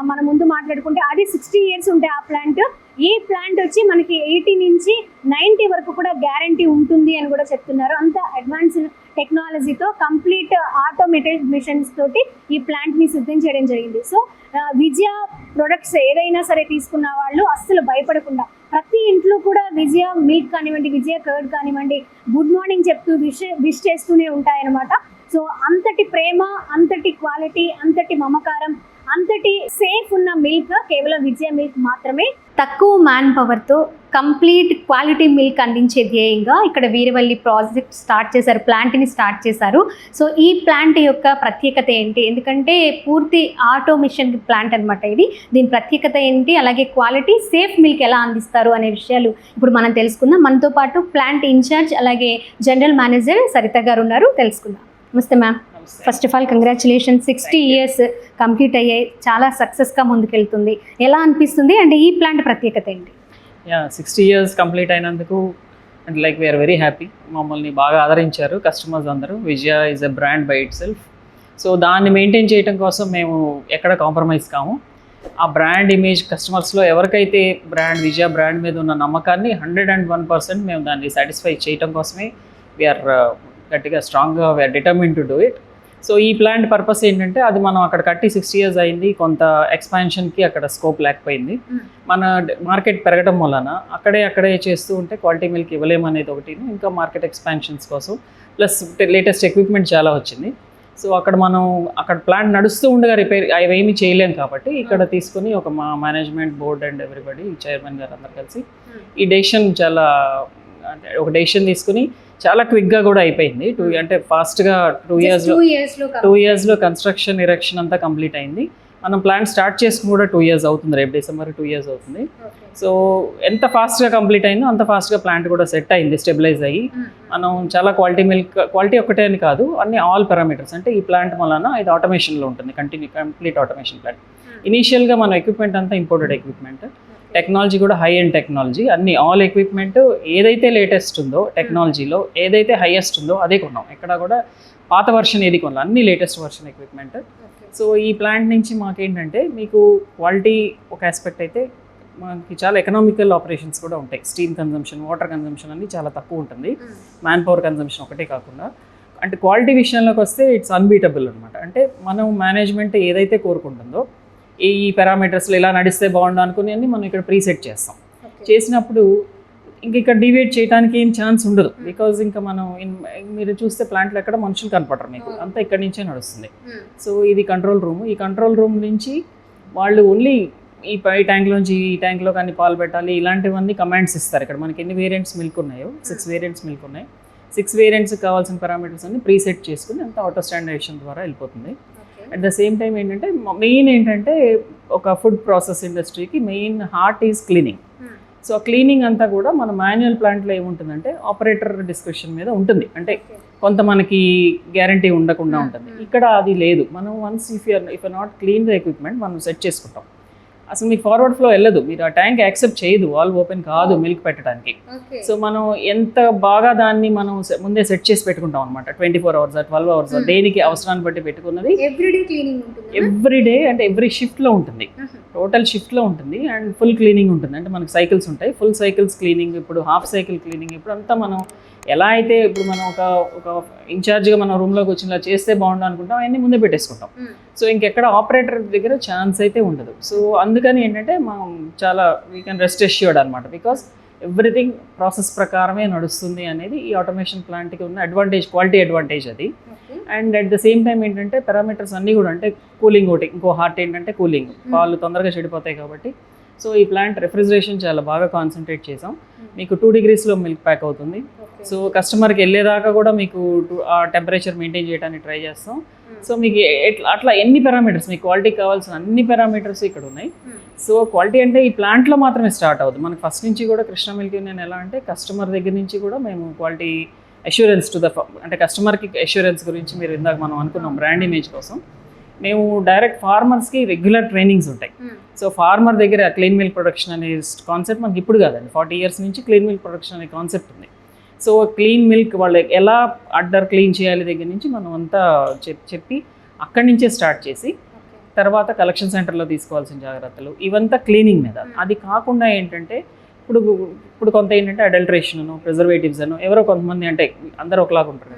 మన ముందు మాట్లాడుకుంటే, అది 60 years ఉంటాయి ఆ ప్లాంట్. ఈ ప్లాంట్ వచ్చి మనకి 80 నుంచి 90 వరకు కూడా గ్యారంటీ ఉంటుంది అని కూడా చెప్తున్నారు. అంత అడ్వాన్స్డ్ టెక్నాలజీతో కంప్లీట్ ఆటోమేటెడ్ మిషన్స్ తోటి ఈ ప్లాంట్ని సిద్ధం చేయడం జరిగింది. సో విజయ ప్రొడక్ట్స్ ఏదైనా సరే తీసుకున్న వాళ్ళు అస్సలు భయపడకుండా ప్రతి ఇంట్లో కూడా విజయ మిల్క్ కానివ్వండి, విజయ కర్డ్ కానివ్వండి, గుడ్ మార్నింగ్ చెప్తూ విష్ చేస్తూనే ఉంటాయన్నమాట. సో అంతటి ప్రేమ, అంతటి క్వాలిటీ, అంతటి మమకారం, అంతటి సేఫ్ ఉన్న మిల్క్ కేవలం విజయ మిల్క్ మాత్రమే. తక్కువ మ్యాన్ పవర్తో కంప్లీట్ క్వాలిటీ మిల్క్ అందించే ధ్యేయంగా ఇక్కడ వీరవల్లి ప్రాజెక్ట్ స్టార్ట్ చేశారు, ప్లాంట్ని స్టార్ట్ చేశారు. సో ఈ ప్లాంట్ యొక్క ప్రత్యేకత ఏంటి, ఎందుకంటే పూర్తి ఆటోమేషన్ ప్లాంట్ అనమాట ఇది. దీని ప్రత్యేకత ఏంటి, అలాగే క్వాలిటీ సేఫ్ మిల్క్ ఎలా అందిస్తారు అనే విషయాలు ఇప్పుడు మనం తెలుసుకుందాం. మనతో పాటు ప్లాంట్ ఇన్ఛార్జ్ అలాగే జనరల్ మేనేజర్ సరిత గారు ఉన్నారు, తెలుసుకుందాం. నమస్తే ma'am. First of all congratulations, 60 years complete అయ్యాయి, చాలా సక్సెస్గా ముందుకెళ్తుంది. ఎలా అనిపిస్తుంది అంటే ఈ ప్లాంట్ ప్రత్యేకత ఏంటి? 60 years కంప్లీట్ అయినందుకు and like we are very happy. మమ్మల్ని బాగా ఆదరించారు కస్టమర్స్ అందరూ. Vijaya is a brand by itself. So దాన్ని మెయింటైన్ చేయడం కోసం మేము ఎక్కడ కాంప్రమైజ్ కాము. ఆ బ్రాండ్ ఇమేజ్ కస్టమర్స్లో ఎవరికైతే విజయ బ్రాండ్ మీద ఉన్న నమ్మకాన్ని 101% మేము దాన్ని సాటిస్ఫై చేయడం కోసమే వీఆర్ గట్టిగా స్ట్రాంగ్గా we are determined to do it. So ఈ ప్లాంట్ పర్పస్ ఏంటంటే, అది మనం అక్కడ కట్టి 60 years అయింది, కొంత ఎక్స్పాన్షన్కి అక్కడ స్కోప్ లేకపోయింది. మన మార్కెట్ పెరగడం వలన అక్కడే చేస్తూ ఉంటే క్వాలిటీ మిల్క్ ఇవ్వలేమనేది ఒకటి, ఇంకా మార్కెట్ ఎక్స్పాన్షన్స్ కోసం ప్లస్ లేటెస్ట్ ఎక్విప్మెంట్ చాలా వచ్చింది. సో అక్కడ ప్లాంట్ నడుస్తూ ఉండగా రిపేర్ అవేమీ చేయలేం కాబట్టి ఇక్కడ తీసుకుని ఒక మా management board and everybody, chairman గారు అందరు కలిసి ఈ డెసిషన్ ఒక డెసిషన్ తీసుకుని చాలా క్విక్గా కూడా అయిపోయింది. అంటే ఫాస్ట్గా 2 yearsలో కన్స్ట్రక్షన్ ఎరెక్షన్ అంతా కంప్లీట్ అయింది. మనం ప్లాంట్ స్టార్ట్ చేసుకుని కూడా 2 years అవుతుంది, రేపు డిసెంబర్ 2 years అవుతుంది. సో ఎంత ఫాస్ట్గా కంప్లీట్ అయిందో అంత ఫాస్ట్గా ప్లాంట్ కూడా సెట్ అయింది, స్టెబిలైజ్ అయ్యి. మనం చాలా క్వాలిటీ ఒకటే అని కాదు, అన్ని ఆల్ పారామీటర్స్. అంటే ఈ ప్లాంట్ వలన ఇది ఆటోమేషన్లో ఉంటుంది, కంప్లీట్ ఆటోమేషన్ ప్లాంట్. ఇనీషియల్గా మన ఎక్విప్మెంట్ అంతా ఇంపోర్టెడ్ ఎక్విప్మెంట్, టెక్నాలజీ కూడా హై అండ్ టెక్నాలజీ, అన్ని ఆల్ ఎక్విప్మెంట్ ఏదైతే లేటెస్ట్ ఉందో టెక్నాలజీలో, ఏదైతే హైయెస్ట్ ఉందో అదే కొన్నాం. ఎక్కడ కూడా పాత వర్షన్ ఏది కొనాలి, అన్ని లేటెస్ట్ వర్షన్ ఎక్విప్మెంట్. సో ఈ ప్లాంట్ నుంచి మాకేంటంటే, మీకు క్వాలిటీ ఒక ఆస్పెక్ట్ అయితే, మనకి చాలా ఎకనామికల్ ఆపరేషన్స్ కూడా ఉంటాయి. స్టీమ్ కన్జంప్షన్, వాటర్ కన్జంప్షన్ అన్ని చాలా తక్కువ ఉంటుంది. మ్యాన్ పవర్ కన్జంప్షన్ ఒకటే కాకుండా, అంటే క్వాలిటీ విషయంలోకి వస్తే ఇట్స్ అన్బీటబుల్ అనమాట. అంటే మనం మేనేజ్మెంట్ ఏదైతే కోరుకుంటుందో, ఈ పారామీటర్స్లో ఇలా నడిస్తే బాగుండు అనుకుని అన్ని మనం ఇక్కడ ప్రీసెట్ చేస్తాం. చేసినప్పుడు ఇంక ఇక్కడ డివేట్ చేయడానికి ఏం ఛాన్స్ ఉండదు. బికాజ్ ఇంకా మీరు చూస్తే ప్లాంట్లో ఎక్కడ మనుషులు కనపడరు మీకు, అంతా ఇక్కడి నుంచే నడుస్తుంది. సో ఇది కంట్రోల్ రూమ్. ఈ కంట్రోల్ రూమ్ నుంచి వాళ్ళు ఓన్లీ ఈ ట్యాంక్లోంచి ఈ ట్యాంక్లో కానీ పాలు పెట్టాలి, ఇలాంటివన్నీ కమాండ్స్ ఇస్తారు. ఇక్కడ మనకి ఎన్ని వేరియంట్స్ మిల్క్ ఉన్నాయో, 6 వేరియంట్స్ మిల్క్ ఉన్నాయి. 6 వేరియంట్స్కి కావాల్సిన పారామీటర్స్ అన్ని ప్రీసెట్ చేసుకుని అంతా ఆటో స్టాండర్డైజేషన్ ద్వారా వెళ్ళిపోతుంది. అట్ ద సేమ్ టైం ఏంటంటే ఒక ఫుడ్ ప్రాసెస్ ఇండస్ట్రీకి main heart is cleaning. So cleaning అంతా కూడా మన మాన్యువల్ ప్లాంట్లో ఏముంటుందంటే ఆపరేటర్ డిస్క్రిప్షన్ మీద ఉంటుంది. అంటే కొంత మనకి గ్యారంటీ ఉండకుండా ఉంటుంది. ఇక్కడ అది లేదు. మనం once if you not clean the equipment మనం సెట్ చేసుకుంటాం. అసలు మీకు ఫార్వర్డ్ ఫ్లో వెళ్ళదు, మీరు ఆ ట్యాంక్ యాక్సెప్ట్ చేయదు, వాల్వ్ ఓపెన్ కాదు మిల్క్ పెట్టడానికి. సో మనం ఎంత బాగా దాన్ని మనం ముందే సెట్ చేసి పెట్టుకుంటాం అనమాట. 24 hours 12 hours దేనికి అవసరాన్ని బట్టి పెట్టుకున్నది. ఎవ్రీడే అంటే ఎవ్రీ షిఫ్ట్లో ఉంటుంది, టోటల్ షిఫ్ట్లో ఉంటుంది. అండ్ ఫుల్ క్లీనింగ్ ఉంటుంది. అంటే మనకి సైకిల్స్ ఉంటాయి, ఫుల్ సైకిల్స్ క్లీనింగ్, ఇప్పుడు హాఫ్ సైకిల్ క్లీనింగ్. ఇప్పుడు అంతా మనం ఎలా అయితే ఇప్పుడు మనం ఒక ఇన్ఛార్జ్గా మనం రూమ్లోకి వచ్చిన చేస్తే బాగుండు అనుకుంటాం, అవన్నీ ముందే పెట్టేసుకుంటాం. సో ఇంకెక్కడ ఆపరేటర్ దగ్గర ఛాన్స్ అయితే ఉండదు. సో అందుకని ఏంటంటే మనం చాలా వీ కెన్ రెస్ట్ అష్యూర్డ్ అనమాట. బికాస్ ఎవ్రీథింగ్ ప్రాసెస్ ప్రకారమే నడుస్తుంది అనేది ఈ ఆటోమేషన్ ప్లాంట్కి ఉన్న అడ్వాంటేజ్, క్వాలిటీ అడ్వాంటేజ్ అది. And at the same time ఏంటంటే పారామీటర్స్ అన్నీ కూడా అంటే కూలింగ్ ఒకటి, ఇంకో హార్ట్ ఏంటంటే కూలింగ్, పాలు తొందరగా చెడిపోతాయి కాబట్టి. సో ఈ ప్లాంట్ రెఫ్రిజరేషన్ చాలా బాగా కాన్సన్ట్రేట్ చేసాం. మీకు 2 degreesలో మిల్క్ ప్యాక్ అవుతుంది. సో కస్టమర్కి వెళ్ళేదాకా కూడా మీకు ఆ టెంపరేచర్ మెయింటైన్ చేయడానికి ట్రై చేస్తాం. సో మీకు అట్లా ఎన్ని పారామీటర్స్, మీకు క్వాలిటీకి కావాల్సిన అన్ని పారామీటర్స్ ఇక్కడ ఉన్నాయి. సో క్వాలిటీ అంటే ఈ ప్లాంట్లో మాత్రమే స్టార్ట్ అవుతుంది. మనకి ఫస్ట్ నుంచి కూడా కృష్ణ మిల్క్ యూనియన్ ఎలా అంటే కస్టమర్ దగ్గర నుంచి కూడా మేము క్వాలిటీ అష్యూరెన్స్ అంటే కస్టమర్కి అష్యూరెన్స్ గురించి మీరు ఇందాక మనం అనుకున్నాం బ్రాండ్ ఇమేజ్ కోసం మేము డైరెక్ట్ ఫార్మర్స్కి రెగ్యులర్ ట్రైనింగ్స్ ఉంటాయి. సో ఫార్మర్ దగ్గర క్లీన్ మిల్క్ ప్రొడక్షన్ అనే కాన్సెప్ట్ మనకి ఇప్పుడు కాదండి, 40 years నుంచి క్లీన్ మిల్క్ ప్రొడక్షన్ అనే కాన్సెప్ట్ ఉంది. సో క్లీన్ మిల్క్ వాళ్ళు ఎలా అడ్డర్ క్లీన్ చేయాలి దగ్గర నుంచి మనం అంతా చెప్పి అక్కడి నుంచే స్టార్ట్ చేసి తర్వాత కలెక్షన్ సెంటర్లో తీసుకోవాల్సిన జాగ్రత్తలు ఇవంతా క్లీనింగ్ మీద. అది కాకుండా ఏంటంటే ఇప్పుడు కొంత ఏంటంటే అడల్ట్రేషన్, ప్రిజర్వేటివ్స్ అను ఎవరో కొంతమంది అంటే అందరూ ఒకలాగా ఉంటారు.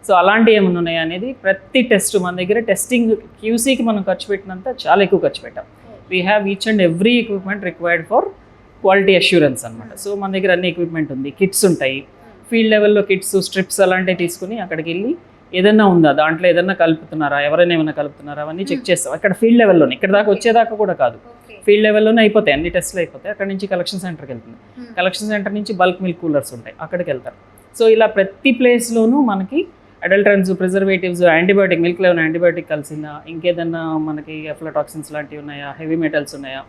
సో అలాంటివి ఏమైనా ఉన్నాయి అనేది ప్రతి టెస్ట్ మన దగ్గర టెస్టింగ్ క్యూసీకి మనం ఖర్చు పెట్టినంత చాలా ఎక్కువ ఖర్చు పెట్టాం. We have each and every equipment required for quality assurance అనమాట. సో మన దగ్గర అన్ని ఎక్విప్మెంట్ ఉంది, కిట్స్ ఉంటాయి, ఫీల్డ్ లెవెల్లో కిట్స్, స్ట్రిప్స్ అలాంటివి తీసుకుని అక్కడికి వెళ్ళి ఏదైనా ఉందా దాంట్లో ఏదైనా కలుపుతున్నారా, ఎవరైనా ఏమైనా కలుపుతున్నారా అవన్నీ చెక్ చేస్తాం. అక్కడ ఫీల్డ్ లెవెల్లోనే, ఇక్కడ దాకా వచ్చేదాకా కూడా కాదు, ఫీల్డ్ లెవెల్లోనే అయిపోతాయి అన్ని టెస్ట్లు అయిపోతాయి. అక్కడ నుంచి కలెక్షన్ సెంటర్కి వెళ్తుంది, కలెక్షన్ సెంటర్ నుంచి బల్క్ మిల్క్ కూలర్స్ ఉంటాయి అక్కడికి వెళ్తారు. సో ఇలా ప్రతి ప్లేస్లోనూ మనకి అడల్టరెంట్స్, ప్రిజర్వేటివ్స్, యాంటీబయాటిక్, మిల్క్లో ఏమైనా యాంటీబయాటిక్ కలిసిందా, ఇంకేదన్నా మనకి ఎఫ్లటాక్సిన్స్ లాంటివి ఉన్నాయా, హెవీ మెటల్స్ ఉన్నాయా,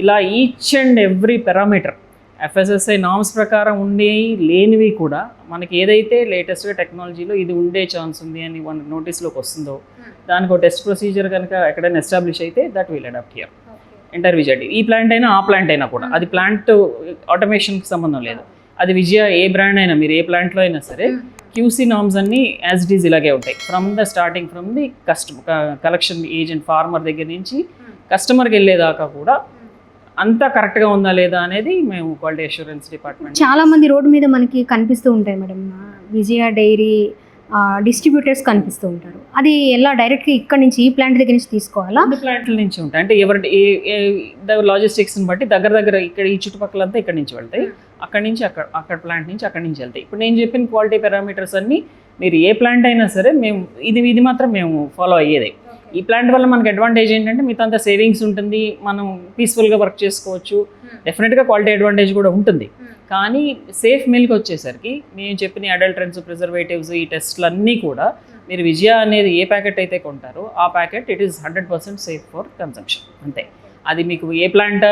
ఇలా each and every parameter FSSAI norms ప్రకారం ఉండేవి లేనివి కూడా మనకి ఏదైతే లేటెస్ట్గా టెక్నాలజీలో ఇది ఉండే ఛాన్స్ ఉంది అని మన నోటీస్లోకి వస్తుందో దానికి ఒక టెస్ట్ ప్రొసీజర్ కనుక ఎక్కడైనా ఎస్టాబ్లిష్ అయితే that will adapt here enter Vijay. ఈ ప్లాంట్ అయినా ఆ ప్లాంట్ అయినా కూడా అది ప్లాంట్ ఆటోమేషన్కి సంబంధం లేదు. అది విజయ ఏ బ్రాండ్ అయినా మీరు ఏ ప్లాంట్లో అయినా సరే QC నామ్స్ అన్నీ యాజ్ ఇట్ ఈజ్ ఇలాగే ఉంటాయి. From the collection agent farmer దగ్గర నుంచి కస్టమర్కి వెళ్ళేదాకా కూడా అంతా కరెక్ట్గా ఉందా లేదా అనేది మేము క్వాలిటీ అష్యూరెన్స్ డిపార్ట్మెంట్. చాలా మంది రోడ్డు మీద మనకి కనిపిస్తూ ఉంటాయి మేడం, విజయ డైరీ డిస్ట్రిబ్యూటర్స్ కనిపిస్తూ ఉంటారు. అది ఎలా డైరెక్ట్గా ఇక్కడ నుంచి ఈ ప్లాంట్ దగ్గర నుంచి తీసుకోవాలా? అన్ని ప్లాంట్ల నుంచి ఉంటాయి. అంటే ఎవరి లాజిస్టిక్స్ని బట్టి దగ్గర ఇక్కడ ఈ చుట్టుపక్కలంతా ఇక్కడ నుంచి వెళ్తాయి, అక్కడి నుంచి అక్కడ ప్లాంట్ నుంచి అక్కడి నుంచి వెళ్తాయి. ఇప్పుడు నేను చెప్పిన క్వాలిటీ పారామీటర్స్ అన్నీ మీరు ఏ ప్లాంట్ అయినా సరే మేము ఇది మాత్రం మేము ఫాలో అయ్యేదే. ఈ ప్లాంట్ వల్ల మనకి అడ్వాంటేజ్ ఏంటంటే మీతో అంత సేవింగ్స్ ఉంటుంది, మనం పీస్ఫుల్గా వర్క్ చేసుకోవచ్చు, డెఫినెట్గా క్వాలిటీ అడ్వాంటేజ్ కూడా ఉంటుంది. కానీ సేఫ్ మిల్క్ వచ్చేసరికి మేము చెప్పిన అడల్టరెంట్స్, ప్రిజర్వేటివ్స్ ఈ టెస్ట్లు అన్నీ కూడా మీరు విజయ అనేది ఏ ప్యాకెట్ అయితే కొంటారో ఆ packet it is 100% safe for consumption అంతే. అది మీకు ఏ ప్లాంట్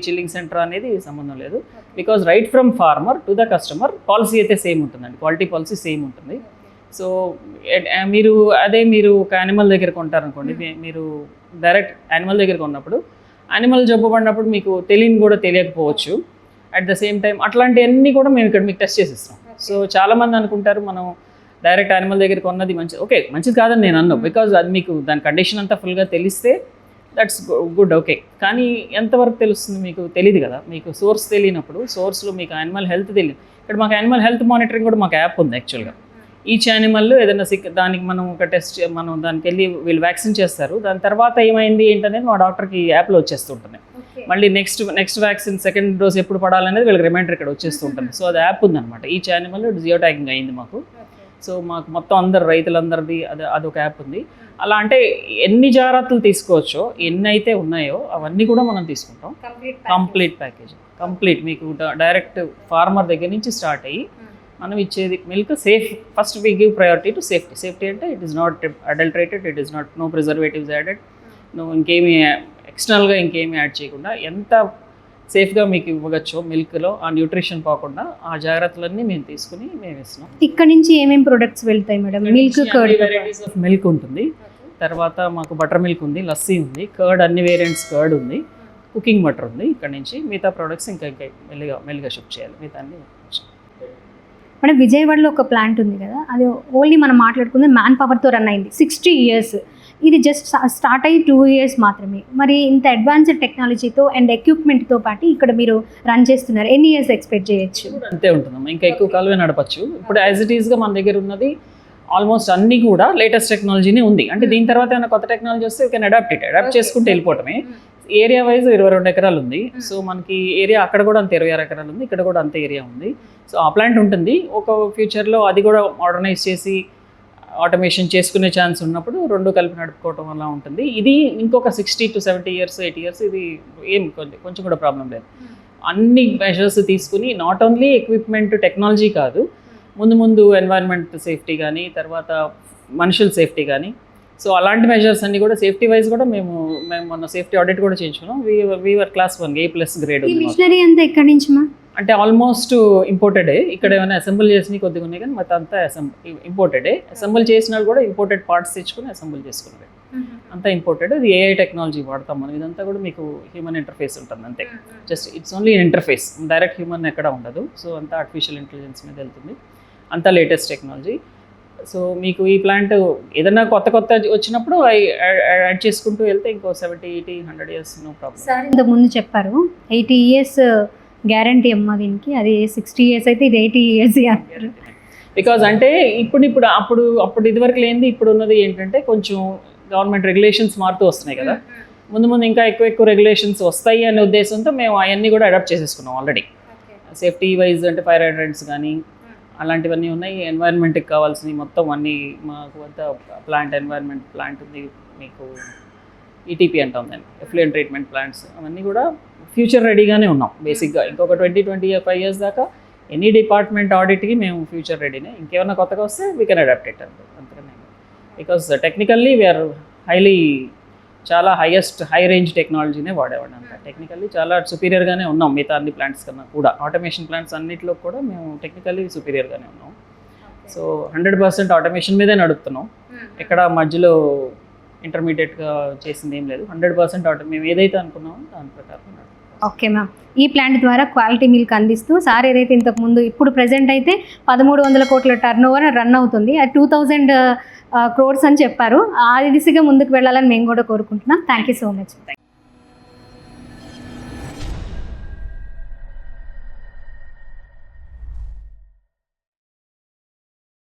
చిల్లింగ్ సెంటర్ అనేది సంబంధం లేదు. Because right from farmer to the customer policy అయితే సేమ్ ఉంటుందండి, క్వాలిటీ పాలసీ సేమ్ ఉంటుంది. సో మీరు ఒక యానిమల్ దగ్గర కొంటారనుకోండి, మీరు డైరెక్ట్ యానిమల్ దగ్గర కొన్నప్పుడు యానిమల్ జబ్బు పడినప్పుడు మీకు తెలియకపోవచ్చు. అట్ ద సేమ్ టైం అట్లాంటివన్నీ కూడా మేము ఇక్కడ మీకు టెస్ట్ చేసిస్తాం. సో చాలామంది అనుకుంటారు మనం డైరెక్ట్ యానిమల్ దగ్గర కొన్నది మంచిది కాదని నేను అన్నాను. బికాజ్ అది మీకు దాని కండిషన్ అంతా ఫుల్గా తెలిస్తే దట్స్ గుడ్, ఓకే. కానీ ఎంతవరకు తెలుస్తుంది మీకు తెలియదు కదా. మీకు సోర్స్ తెలియనప్పుడు, సోర్స్లో మీకు యానిమల్ హెల్త్ తెలియదు. ఇక్కడ మాకు యానిమల్ హెల్త్ మానిటరింగ్ కూడా మాకు యాప్ ఉంది యాక్చువల్గా. ఈచ్ యానిమల్ ఏదైనా దానికి మనం ఒక టెస్ట్ మనం దానికి వెళ్ళి వీళ్ళు వ్యాక్సిన్ చేస్తారు, దాని తర్వాత ఏమైంది ఏంటనేది మా డాక్టర్కి యాప్లో వచ్చేస్తుంటుంది. మళ్ళీ నెక్స్ట్ వ్యాక్సిన్ సెకండ్ డోస్ ఎప్పుడు పడాలనేది వీళ్ళకి రిమైండర్ ఇక్కడ వచ్చేస్తుంటుంది. సో అది యాప్ ఉందన్నమాట. ఈచ్ యానిమల్ జియో ట్యాగింగ్ అయింది మాకు. సో మాకు మొత్తం అందరు రైతులందరిది అదొక యాప్ ఉంది. అలా అంటే ఎన్ని జాగ్రత్తలు తీసుకోవచ్చో, ఎన్ని అయితే ఉన్నాయో అవన్నీ కూడా మనం తీసుకుంటాం. కంప్లీట్ ప్యాకేజ్, కంప్లీట్ మీకు డైరెక్ట్ ఫార్మర్ దగ్గర నుంచి స్టార్ట్ అయ్యి మనం ఇచ్చేది milk safe. First we give priority to safety. Safety అంటే it is not adulterated, it is not no preservatives added, ఇంకేమీ ఎక్స్టర్నల్గా ఇంకేమీ యాడ్ చేయకుండా ఎంత సేఫ్గా మీకు ఇవ్వగచ్చో మిల్క్లో ఆ న్యూట్రిషన్ పోకుండా ఆ జాగ్రత్తలన్నీ మేము తీసుకుని మేము ఇస్తున్నాం. ఇక్కడ నుంచి ఏమేమి ప్రొడక్ట్స్ వెళ్తాయి madam? Milk, curd, varieties of milk ఉంటుంది, తర్వాత మాకు బటర్ మిల్క్ ఉంది, లస్సీ ఉంది, కర్డ్ అన్ని వేరియంట్స్ కర్డ్ ఉంది, కుకింగ్ బటర్ ఉంది. ఇక్కడ నుంచి మిగతా ప్రోడక్ట్స్ ఇంకా మెల్లిగా షిఫ్ట్ చేయాలి. మిగతా అన్ని మేడం విజయవాడలో ఒక ప్లాంట్ ఉంది కదా, అది ఓన్లీ మనం మాట్లాడుకుంది మ్యాన్ పవర్తో రన్ అయింది 60 years. ఇది జస్ట్ స్టార్ట్ అయ్యి 2 years మాత్రమే. మరి ఇంత అడ్వాన్స్డ్ టెక్నాలజీతో అండ్ ఎక్విప్మెంట్తో పాటు ఇక్కడ మీరు రన్ చేస్తున్నారు, ఎన్ని ఇయర్స్ ఎక్స్పెక్ట్ చేయొచ్చు? అంతే ఉంటుందమ్మా, ఇంకా ఎక్కువ కాలమే నడపచ్చు. ఇప్పుడు యాజ్ ఇట్ ఈస్గా మన దగ్గర ఉన్నది ఆల్మోస్ట్ అన్నీ కూడా లేటెస్ట్ టెక్నాలజీనే ఉంది. అంటే దీని తర్వాత ఏమైనా కొత్త టెక్నాలజీ వస్తే యూ కెన్ అడాప్ట్ చేసుకుంటూ వెళ్ళిపోవటమే. ఏరియా వైజ్ 22 ఎకరాలు ఉంది. సో మనకి ఏరియా అక్కడ కూడా అంతే 26 ఎకరాలు ఉంది, ఇక్కడ కూడా అంతే ఏరియా ఉంది. సో ఆ ప్లాంట్ ఉంటుంది. ఒక ఫ్యూచర్లో అది కూడా మోడర్నైజ్ చేసి ఆటోమేషన్ చేసుకునే ఛాన్స్ ఉన్నప్పుడు రెండు కలిపి నడుపుకోవటం వల్ల ఉంటుంది. ఇది ఇంకొక 60 to 70 years 80 years ఇది ఏం కొంచెం కూడా ప్రాబ్లం లేదు. అన్ని మెజర్స్ తీసుకుని నాట్ ఓన్లీ ఎక్విప్మెంట్ టెక్నాలజీ కాదు, ముందు ఎన్వైరన్మెంట్ సేఫ్టీ కానీ, తర్వాత మనుషుల సేఫ్టీ కానీ, సో అలాంటి మెజర్స్ అన్ని కూడా సేఫ్టీ వైజ్ కూడా మేము మొన్న సేఫ్టీ ఆడిట్ కూడా చేయించుకున్నాం. వీఆర్ క్లాస్ 1 A+ గ్రేడ్ ఈ ఉంది. మిషనరీ అంతా ఎక్కడి నుంచి మా? అంటే ఆల్మోస్ట్ ఇంపోర్టెడే. ఇక్కడ ఏమైనా అసెంబుల్ చేసినవి కొద్దిగా ఉన్నాయి కానీ మొత్తం అంతా ఇంపోర్టెడే. అసెంబుల్ చేసిన కూడా ఇంపోర్టెడ్ పార్ట్స్ తెచ్చుకుని అసెంబుల్ చేసుకున్నది అంతా ఇంపోర్టెడ్. ఇది AI టెక్నాలజీ వాడతాం మనం. ఇదంతా కూడా మీకు హ్యూమన్ ఇంటర్ఫేస్ ఉంటుంది అంతే. Just it's only interface, direct human ఎక్కడ ఉండదు. సో అంతా ఆర్టిఫిషియల్ ఇంటెలిజెన్స్ మీద వెళ్తుంది, అంతా లేటెస్ట్ టెక్నాలజీ. సో మీకు ఈ ప్లాంట్ ఏదైనా కొత్త వచ్చినప్పుడు యాడ్ చేసుకుంటూ వెళ్తే ఇంకో 70, 80, 100 years నో ప్రాబ్లం. సార్ ఇంతకు ముందు చెప్పారు 80 years గ్యారంటీ అమ్మ దీనికి, అది 60 years అయితే ఇది 80 years అంటారు. బికాజ్ అంటే అప్పుడు ఇదివరకు లేనిది ఇప్పుడు ఉన్నది ఏంటంటే కొంచెం గవర్నమెంట్ రెగ్యులేషన్స్ మారుతూ వస్తున్నాయి కదా. ముందు ఇంకా ఎక్కువ రెగ్యులేషన్స్ వస్తాయి అనే ఉద్దేశంతో మేము అవన్నీ కూడా అడాప్ట్ చేసేసుకున్నాం ఆల్రెడీ. సేఫ్టీ వైజ్ అంటే ఫైర్ హైడ్రెంట్స్ కానీ అలాంటివన్నీ ఉన్నాయి. ఎన్వైరన్మెంట్కి కావాల్సినవి మొత్తం అన్నీ మాకు అంతా ప్లాంట్ ఎన్వైరన్మెంట్ ప్లాంట్ ఉంది, మీకు ETP అంటాం దాన్ని, ఎఫ్లూయెంట్ ట్రీట్మెంట్ ప్లాంట్స్, అవన్నీ కూడా ఫ్యూచర్ రెడీగానే ఉన్నాం బేసిక్గా. ఇంకొక 20-25 years దాకా ఎనీ డిపార్ట్మెంట్ ఆడిట్కి మేము ఫ్యూచర్ రెడీనే. ఇంకేమైనా కొత్తగా వస్తే వీ కెన్ అడాప్ట్ ఇట్ అంతకనే. బికాస్ టెక్నికల్లీ వీఆర్ చాలా హై రేంజ్ టెక్నాలజీనే వాడేవాడు అంతా. టెక్నికల్లీ చాలా సుపీరియర్గానే ఉన్నాం మిగతా అన్ని ప్లాంట్స్ కన్నా కూడా. ఆటోమేషన్ ప్లాంట్స్ అన్నింటిలో కూడా మేము టెక్నికల్లీ సుపీరియర్గానే ఉన్నాం. సో 100% ఆటోమేషన్ మీదే నడుపుతున్నాం. ఎక్కడ మధ్యలో ఇంటర్మీడియట్గా చేసింది ఏం లేదు. 100% మేము ఏదైతే అనుకున్నామో దాని ప్రకారం నడుపుతున్నాం. ఓకే మ్యామ్, ఈ ప్లాంట్ ద్వారా క్వాలిటీ మిల్క్ అందిస్తూ సార్ ఏదైతే ఇంతకుముందు ఇప్పుడు ప్రజెంట్ అయితే 1300 కోట్ల టర్నోవర్ రన్ అవుతుంది, అది 2000 crores అని చెప్పారు. ఆ దిశగా ముందుకు వెళ్ళాలని మేము కూడా కోరుకుంటున్నాం. Thank you so much.